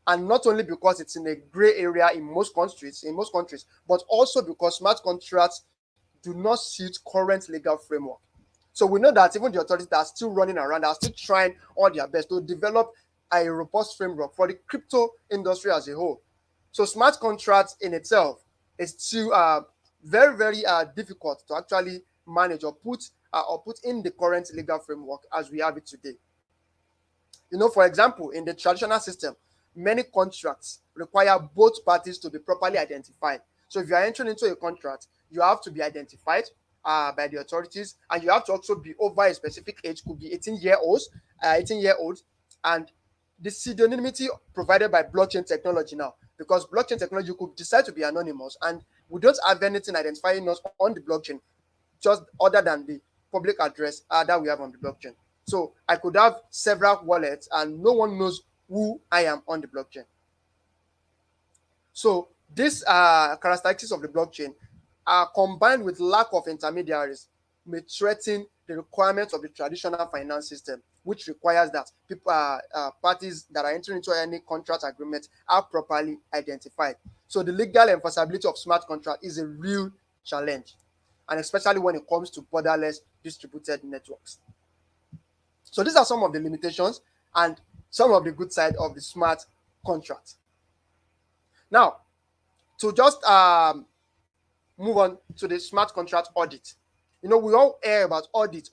and not only because it's in a gray area in most countries, but also because smart contracts do not suit current legal framework. So we know that even the authorities that are still running around are still trying all their best to develop a robust framework for the crypto industry as a whole. So smart contracts in itself is still very, very difficult to actually manage or put in the current legal framework as we have it today. For example, in the traditional system, many contracts require both parties to be properly identified. So if you are entering into a contract, you have to be identified by the authorities, and you have to also be over a specific age, could be 18-year-olds, and the pseudonymity provided by blockchain technology now, because blockchain technology could decide to be anonymous, and we don't have anything identifying us on the blockchain, just other than the public address that we have on the blockchain. So I could have several wallets, and no one knows who I am on the blockchain. So these characteristics of the blockchain are combined with lack of intermediaries may threaten the requirements of the traditional finance system, which requires that people, parties that are entering into any contract agreement are properly identified. So the legal enforceability of smart contract is a real challenge, and especially when it comes to borderless distributed networks. So these are some of the limitations and some of the good side of the smart contract. Now, to just move on to the smart contract audit. We all hear about audit.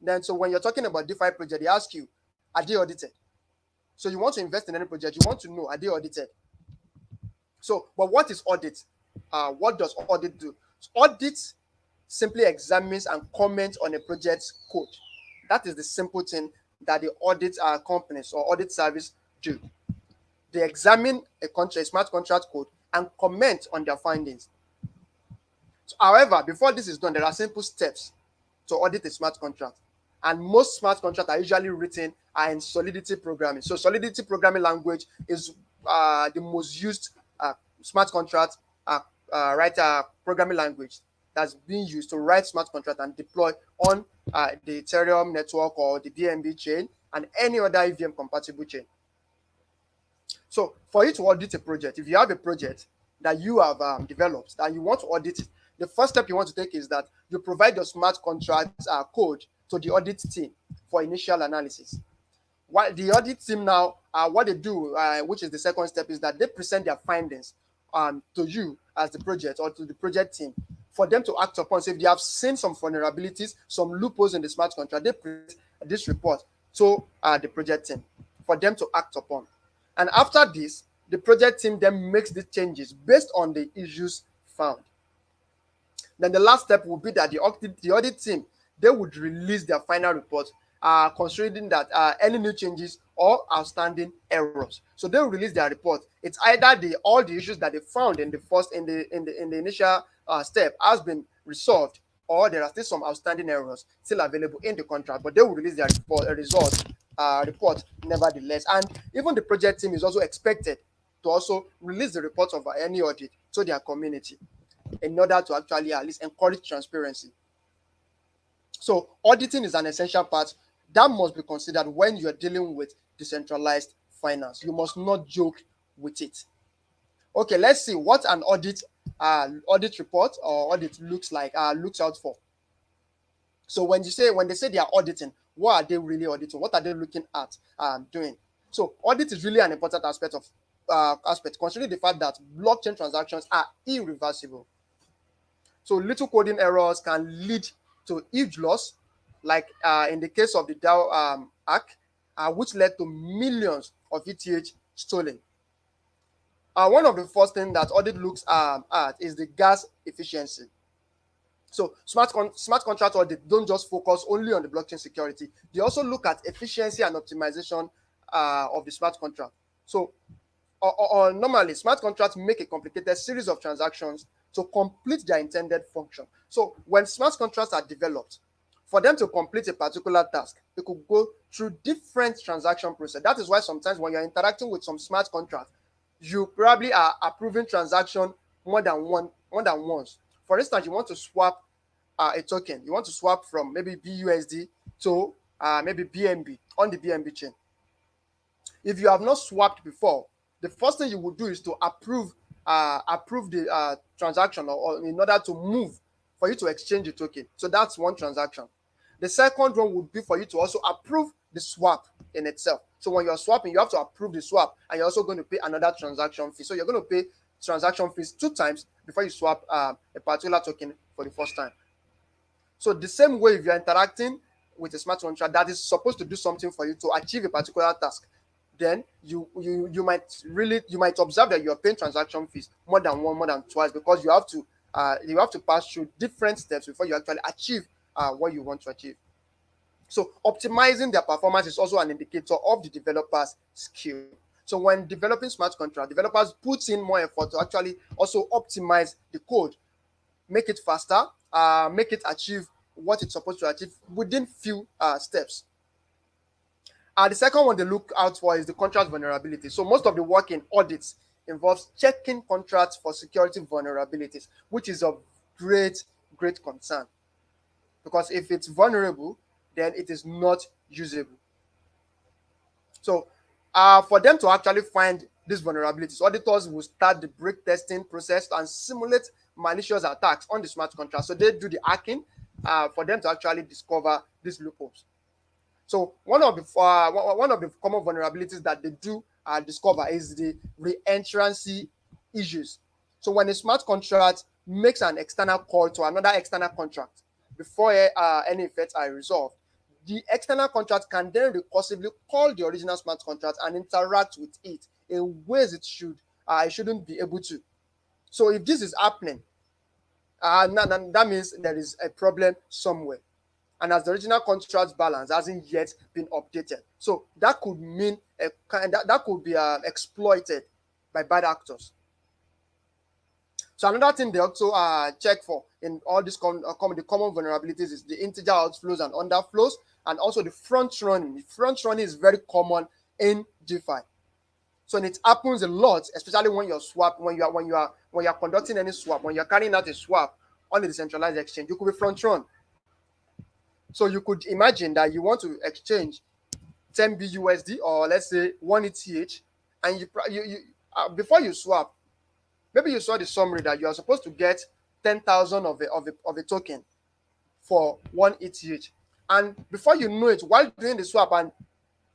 Then, so when you're talking about DeFi project, they ask you, are they audited? So you want to invest in any project, you want to know, are they audited? So, but what is audit? What does audit do? Audit simply examines and comments on a project's code. That is the simple thing that the audit companies or audit service do. They examine a smart contract code and comment on their findings. So, however, before this is done, there are simple steps to audit a smart contract. And most smart contracts are usually written in Solidity programming. So Solidity programming language is the most used smart contract writer programming language that's being used to write smart contract and deploy on the Ethereum network or the BNB chain and any other EVM compatible chain. So for you to audit a project, if you have a project that you have developed and you want to audit it, the first step you want to take is that you provide your smart contract code to the audit team for initial analysis. What the audit team now, what they do, which is the second step, is that they present their findings to you as the project or to the project team for them to act upon. So if they have seen some vulnerabilities, some loopholes in the smart contract, they present this report to the project team for them to act upon. And after this, the project team then makes the changes based on the issues found. Then the last step will be that the audit team, they would release their final report, considering that any new changes or outstanding errors. So they will release their report. It's either all the issues that they found in the initial step has been resolved, or there are still some outstanding errors still available in the contract, but they will release their report nevertheless. And even the project team is also expected to also release the report of any audit to their community in order to actually at least encourage transparency. So auditing is an essential part that must be considered when you're dealing with decentralized finance. You must not joke with it. Okay, let's see what an audit report or audit looks out for. So when they say they are auditing, what are they really auditing? What are they looking at doing? So audit is really an important aspect considering the fact that blockchain transactions are irreversible. So little coding errors can lead to huge loss, like in the case of the DAO hack, which led to millions of ETH stolen. One of the first things that audit looks at is the gas efficiency. So smart contract audit don't just focus only on the blockchain security. They also look at efficiency and optimization of the smart contract. So normally, smart contracts make a complicated series of transactions to complete their intended function. So when smart contracts are developed, for them to complete a particular task, they could go through different transaction process. That is why sometimes when you're interacting with some smart contract, you probably are approving transaction more than once. For instance, you want to swap a token. You want to swap from maybe BUSD to maybe BNB on the BNB chain. If you have not swapped before, the first thing you would do is to approve the transaction or in order to move for you to exchange the token. So that's one transaction. The second one would be for you to also approve the swap in itself. So when you're swapping, you have to approve the swap, and you're also going to pay another transaction fee. So you're going to pay transaction fees 2 times before you swap a particular token for the first time. So the same way, if you're interacting with a smart contract that is supposed to do something for you to achieve a particular task, then you might observe that you're paying transaction fees more than twice, because you have to pass through different steps before you actually achieve what you want to achieve. So optimizing their performance is also an indicator of the developer's skill. So when developing smart contract, developers put in more effort to actually also optimize the code, make it faster, make it achieve what it's supposed to achieve within few steps. The second one they look out for is the contract vulnerability. So most of the work in audits involves checking contracts for security vulnerabilities, which is of great concern. Because if it's vulnerable, then it is not usable. So for them to actually find these vulnerabilities, auditors will start the break testing process and simulate malicious attacks on the smart contract. So they do the hacking for them to actually discover these loopholes. So one of the common vulnerabilities that they do discover is the reentrancy issues. So when a smart contract makes an external call to another external contract before any effects are resolved, the external contract can then recursively call the original smart contract and interact with it in ways it shouldn't be able to. So if this is happening, that means there is a problem somewhere. And as the original contract balance hasn't yet been updated, so that could mean that could be exploited by bad actors. So another thing they also check for in all these the common vulnerabilities is the integer outflows and underflows, and also the front running. The front running is very common in DeFi. So and it happens a lot, especially when you're conducting any swap, when you're carrying out a swap on the decentralized exchange, you could be front run. So you could imagine that you want to exchange 10 BUSD or let's say 1 ETH, and before you swap, maybe you saw the summary that you are supposed to get 10,000 of a token for 1 ETH. And before you know it, while doing the swap and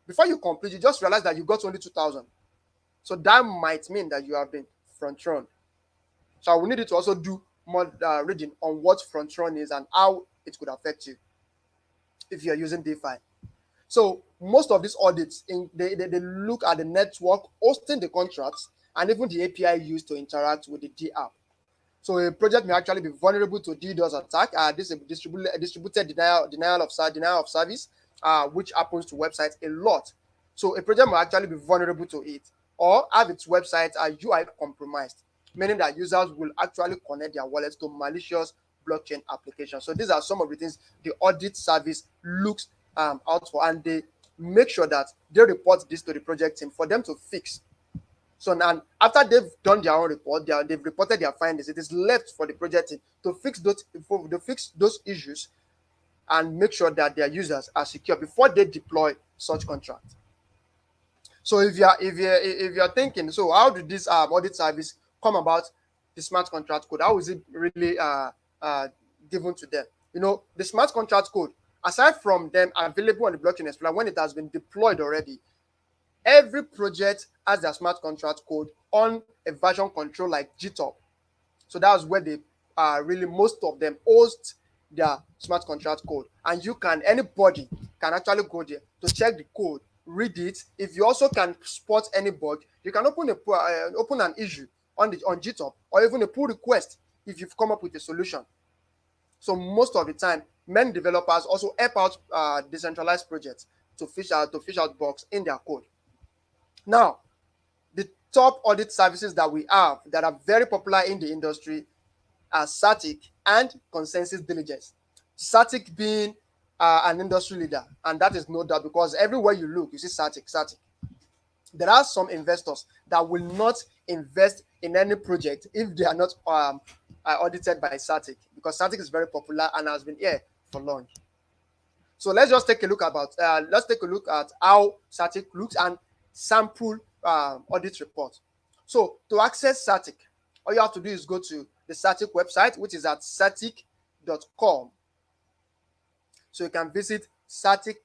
before you complete, you just realize that you got only 2,000. So that might mean that you have been front run. So I will need you to also do more reading on what front run is and how it could affect you if you're using DeFi. So most of these audits, they look at the network hosting the contracts and even the API used to interact with the D app. So a project may actually be vulnerable to DDoS attack. This is a distributed denial of service, which happens to websites a lot. So a project may actually be vulnerable to it or have its website UI compromised, meaning that users will actually connect their wallets to malicious blockchain applications. So these are some of the things the audit service looks out for, and they make sure that they report this to the project team for them to fix. So now, after they've done their own report, they've reported their findings, it is left for the project team to fix those issues and make sure that their users are secure before they deploy such contracts. So if you're thinking, so how did this audit service come about the smart contract code? How is it really given to them? The smart contract code, aside from them available on the blockchain explorer when it has been deployed already, every project has their smart contract code on a version control like GitHub. So that's where they really, most of them host their smart contract code, and anybody can actually go there to check the code, read it. If you also can spot any bug, you can open an issue on GitHub, or even a pull request if you've come up with a solution. So most of the time, many developers also help out decentralized projects to fish out bugs in their code. Now, the top audit services that we have that are very popular in the industry are Static and Consensus Diligence. Static being an industry leader, and that is no doubt, because everywhere you look, you see Static. There are some investors that will not invest in any project if they are not audited by Static, because Static is very popular and has been here for long. So let's just take a look at how Static looks and sample audit report. So to access Static, all you have to do is go to the Static website, which is at static.com. So you can visit static.com,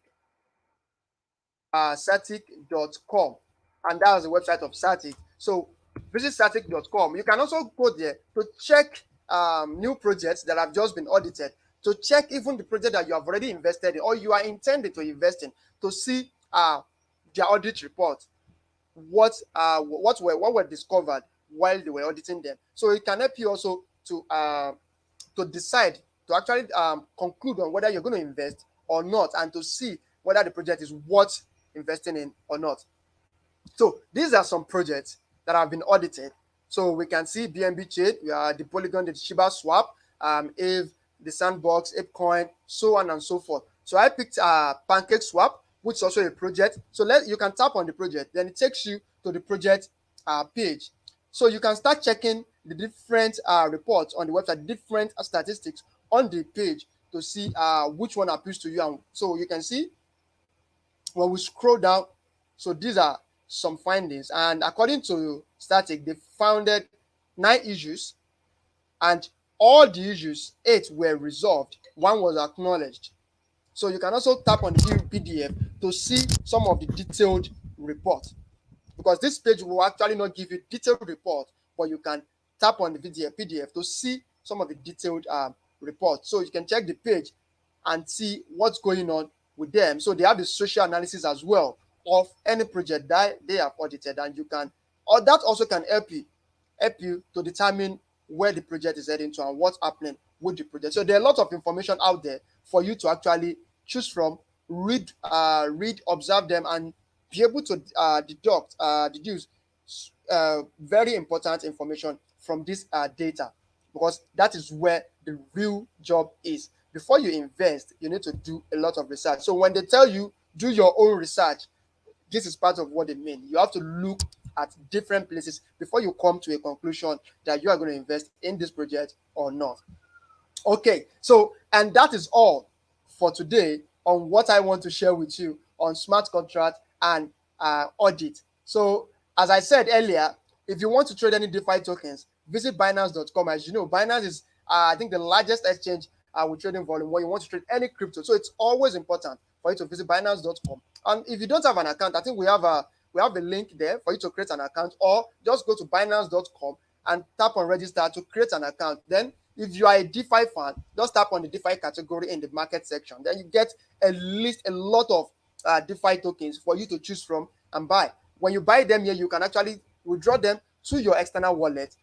and that is the website of Static. So visit static.com. You can also go there to check new projects that have just been audited, to check even the project that you have already invested in or you are intended to invest in, to see their audit report, what were discovered while they were auditing them. So it can help you also to decide, to actually conclude on whether you're going to invest or not, and to see whether the project is worth investing in or not. So these are some projects that have been audited. So we can see BNB Chain, the Polygon, the Shiba Swap, Ave, the Sandbox, ApeCoin, so on and so forth. So I picked Pancake Swap, which is also a project. So you can tap on the project, then it takes you to the project page. So you can start checking the different reports on the website, different statistics on the page to see which one appeals to you. And so you can see when we scroll down, so these are some findings. And according to Static, they founded 9 issues, and all the issues, 8 were resolved. 1 was acknowledged. So you can also tap on the PDF to see some of the detailed report, because this page will actually not give you detailed report, but you can tap on the PDF to see some of the detailed reports. So you can check the page and see what's going on with them. So they have the social analysis as well of any project that they have audited, and that also can help you to determine where the project is heading to and what's happening with the project. So there are a lot of information out there for you to actually choose from, read, observe them, and be able to deduce very important information from this data, because that is where the real job is. Before you invest, you need to do a lot of research. So when they tell you do your own research, this is part of what they mean. You have to look at different places before you come to a conclusion that you are going to invest in this project or not. Okay, so and that is all for today on what I want to share with you on smart contract and audit. So, as I said earlier, if you want to trade any DeFi tokens, visit Binance.com. As you know, Binance is, I think, the largest exchange with trading volume when you want to trade any crypto. So, it's always important for you to visit Binance.com. And if you don't have an account, I think we have a link there for you to create an account, or just go to Binance.com and tap on register to create an account. Then if you are a DeFi fan, just tap on the DeFi category in the market section. Then you get a lot of DeFi tokens for you to choose from and buy. When you buy them here, you can actually withdraw them to your external wallet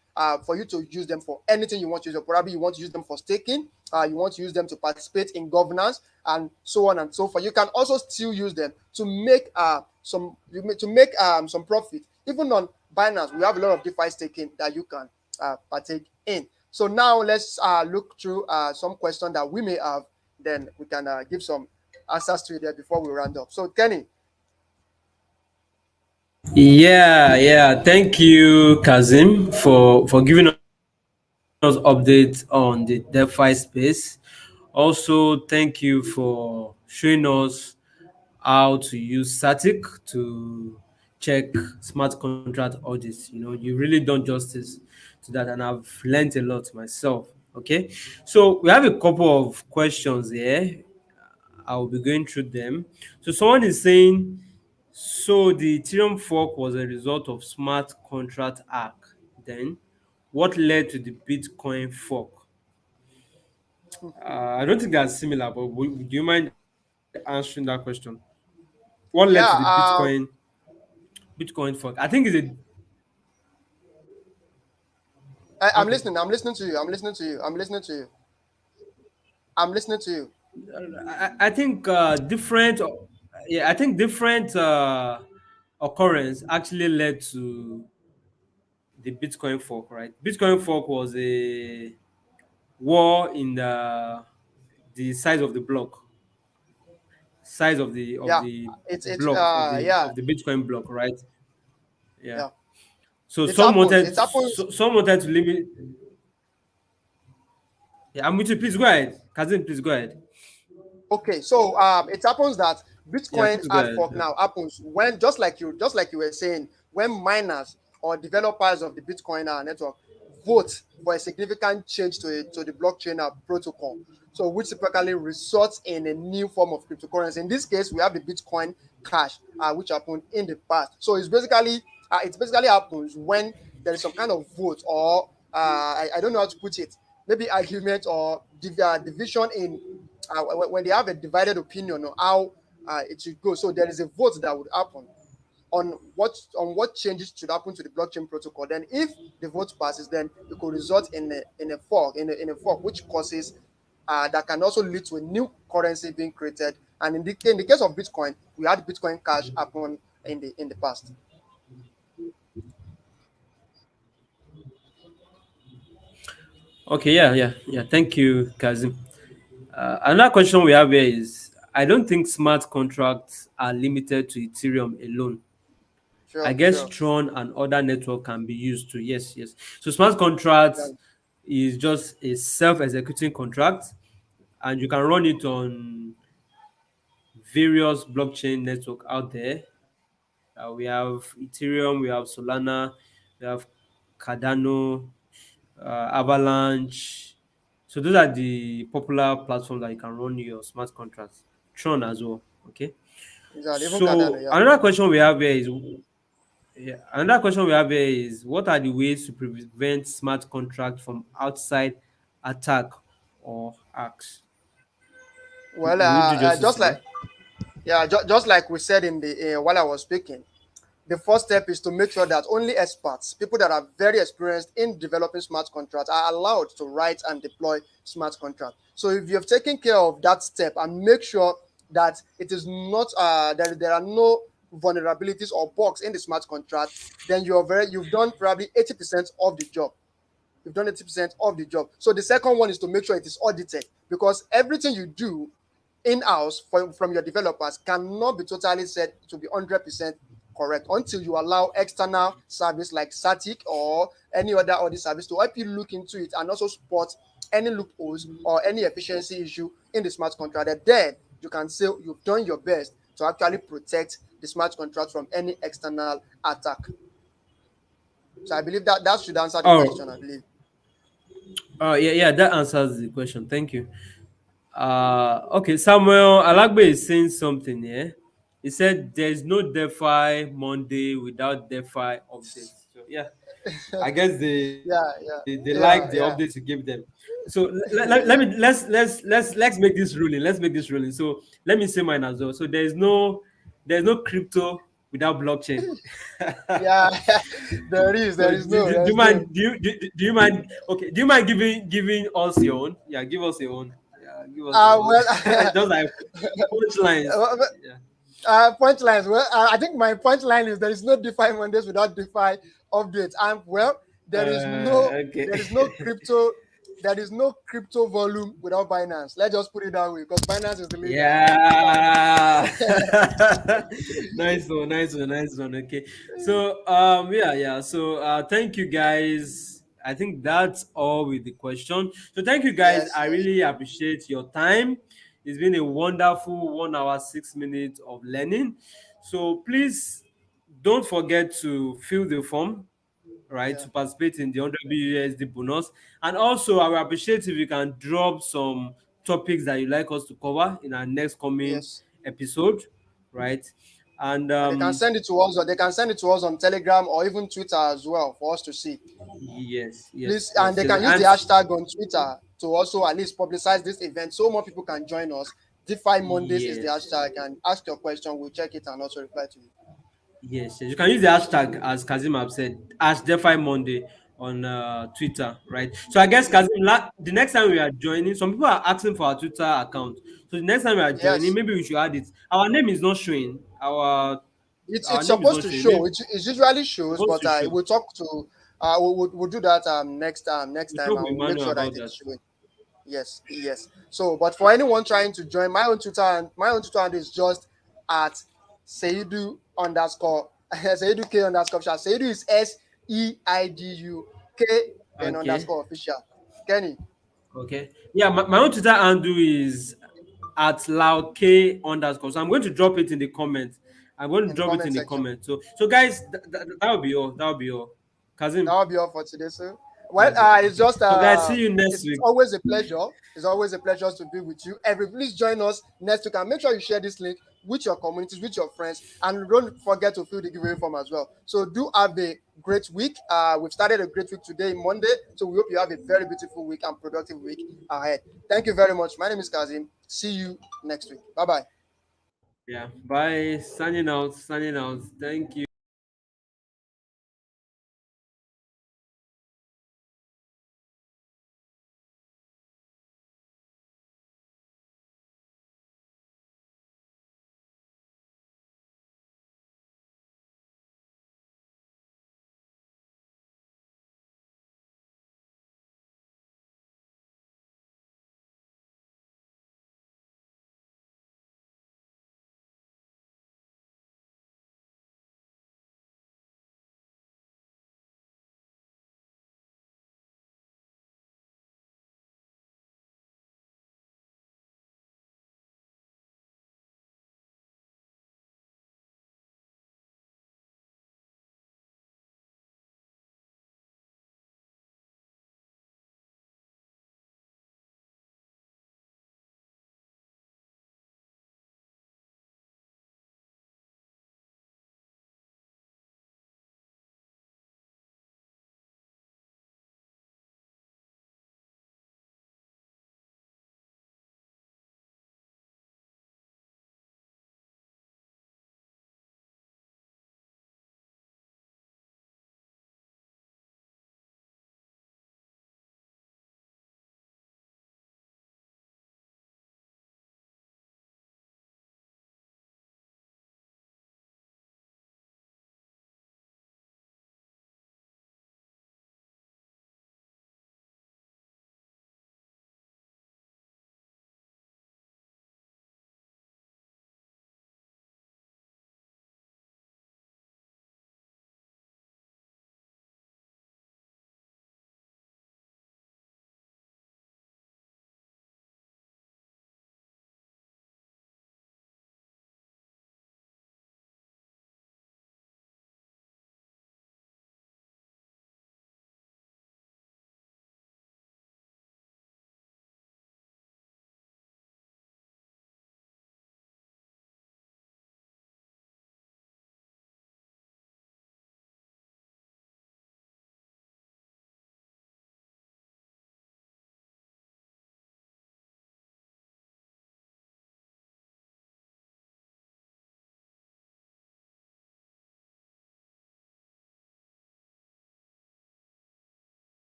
for you to use them for anything you want to use. Or probably you want to use them for staking, you want to use them to participate in governance, and so on and so forth. You can also still use them to make some profit. Even on Binance, we have a lot of DeFi staking that you can partake in. So now let's look through some questions that we may have. Then we can give some answers to it there before we round up. So Kenny, Yeah. Thank you, Kazim, for giving us updates on the DeFi space. Also, thank you for showing us how to use static to check smart contract audits. You really done justice to that, and I've learned a lot myself. Okay, so we have a couple of questions here. I'll be going through them. So someone is saying, so the Ethereum fork was a result of smart contract hack. Then, what led to the Bitcoin fork? I don't think that's similar, but would you mind answering that question? What led to the yeah, Bitcoin fork? I think it's a I'm okay. listening. I'm listening to you. I'm listening to you. I'm listening to you. I'm listening to you. I think different. Yeah, I think different occurrence actually led to the Bitcoin fork. Right, Bitcoin fork was a war in the size of the block, size of the of Yeah, the it's block of the yeah, of the Bitcoin block. Right. Yeah. yeah. So It happens. It happens. some wanted to limit. Yeah, I'm with you. Please go ahead, Kazim. Please go ahead. Okay, so it happens that Yeah, Bitcoin please go hard ahead. fork now happens when, just like you were saying, when miners or developers of the Bitcoin network vote for a significant change to the blockchain protocol. So which typically results in a new form of cryptocurrency. In this case, we have the Bitcoin Cash, which happened in the past. So it's basically happens when there is some kind of vote, or I don't know how to put it, maybe argument or division in when they have a divided opinion on how it should go. So there is a vote that would happen on what changes should happen to the blockchain protocol. Then, if the vote passes, then it could result in a fork, in a fork, which causes that can also lead to a new currency being created. And in the case of Bitcoin, we had Bitcoin Cash happen in the past. Okay, yeah. Thank you, Kazim. Another question we have here is, I don't think smart contracts are limited to Ethereum alone. I Sure, guess sure. Tron and other network can be used too. Yes. So smart Yeah, contracts is just a self-executing contract, and you can run it on various blockchain network out there. We have Ethereum, we have Solana, we have Cardano, Avalanche. So those are the popular platforms that you can run your smart contracts. Tron as well. Okay. exactly. Even Cardano, So yeah. another question we have here is, yeah, another question we have here is, what are the ways to prevent smart contract from outside attack or hacks? Well, Will you do justice just to that? like just like we said in the while I was speaking, the first step is to make sure that only experts, people that are very experienced in developing smart contracts, are allowed to write and deploy smart contracts. So if you have taken care of that step and make sure that it is not there are no vulnerabilities or bugs in the smart contract, then you've done probably 80% of the job. you've done 80% of the job. So the second one is to make sure it is audited, because everything you do in-house from your developers cannot be totally said to be 100% correct until you allow external service like Static or any other audit service to help you look into it and also spot any loopholes or any efficiency issue in the smart contract. And then you can say you've done your best to actually protect the smart contract from any external attack. So I believe that should answer the Oh, question, I believe. yeah, yeah, that answers the question. Thank you. Okay, Samuel Alagbe is saying something here. He said there's no DeFi Monday without DeFi updates. So yeah, I guess Yeah, they yeah, like the yeah, updates you yeah. give them. So let me let's make this ruling. Let's make this ruling. So let me say mine as well. So there's no crypto without blockchain. Yeah, So there is no, there do you is no. mind do you mind okay do you mind giving us your own? Yeah, give us your own. Yeah, give us your own. Well, Just like punchlines. Yeah. punchlines. Well, I think my punchline is there is no DeFi Mondays without DeFi updates. And well, Okay. there is no crypto, there is no crypto volume without Binance. Let's just put it that way, because Binance is the leader. Yeah. Nice one, nice one, nice one. Okay. So yeah, yeah. So thank you guys. I think that's all with the question. So thank you guys. Yes, I yes, really appreciate your time. It's been a wonderful 1 hour, 6 minutes of learning. So please don't forget to fill the form, right, yeah, to participate in the 100 USD bonus. And also, I will appreciate if you can drop some topics that you like us to cover in our next coming yes. episode, right? And And they can send it to us, or they can send it to us on Telegram or even Twitter as well for us to see. yes, Please, yes, and yes, they yes. can use the hashtag on Twitter to also at least publicize this event so more people can join us. DeFi Mondays is the Yes. hashtag, and ask your question. We'll check it and also reply to you. Yes, yes. You can use the hashtag as Kazim have said, as DeFi Monday on Twitter, right? So I guess Kazim, the next time we are joining, some people are asking for our Twitter account. So the next time we are joining, Yes, maybe we should add it. Our name is not showing. Our it's name is supposed not to showing. show. Maybe It usually it's shows, supposed but to show. we'll talk to we'll do that next We time, talk and with we'll make Emmanuel sure that about it is that. showing. Yes, yes. So, but for anyone trying to join, my own Twitter handle is just at Seidu underscore Seidu K underscore official. Seidu is Seidu K then Okay. underscore official. Kenny Okay. Yeah, my own Twitter handle is at lauk underscore. So I'm going to drop it in the comments. I'm going to in the drop it comment in the section. comments. So guys, that will be all. That will be all. That Kazim, will be all for today, sir. Well, that's it. it's Okay. just So guys, see you next it's week. always a pleasure. It's always a pleasure to be with you. Every please join us next week and make sure you share this link with your communities, with your friends, and don't forget to fill the giveaway form as well. So do have a great week. We've started a great week today, Monday. So we hope you have a very beautiful week and productive week ahead. Thank you very much. My name is Kazim. See you next week. Bye bye. Yeah. Bye. Signing out. Signing out. Thank you.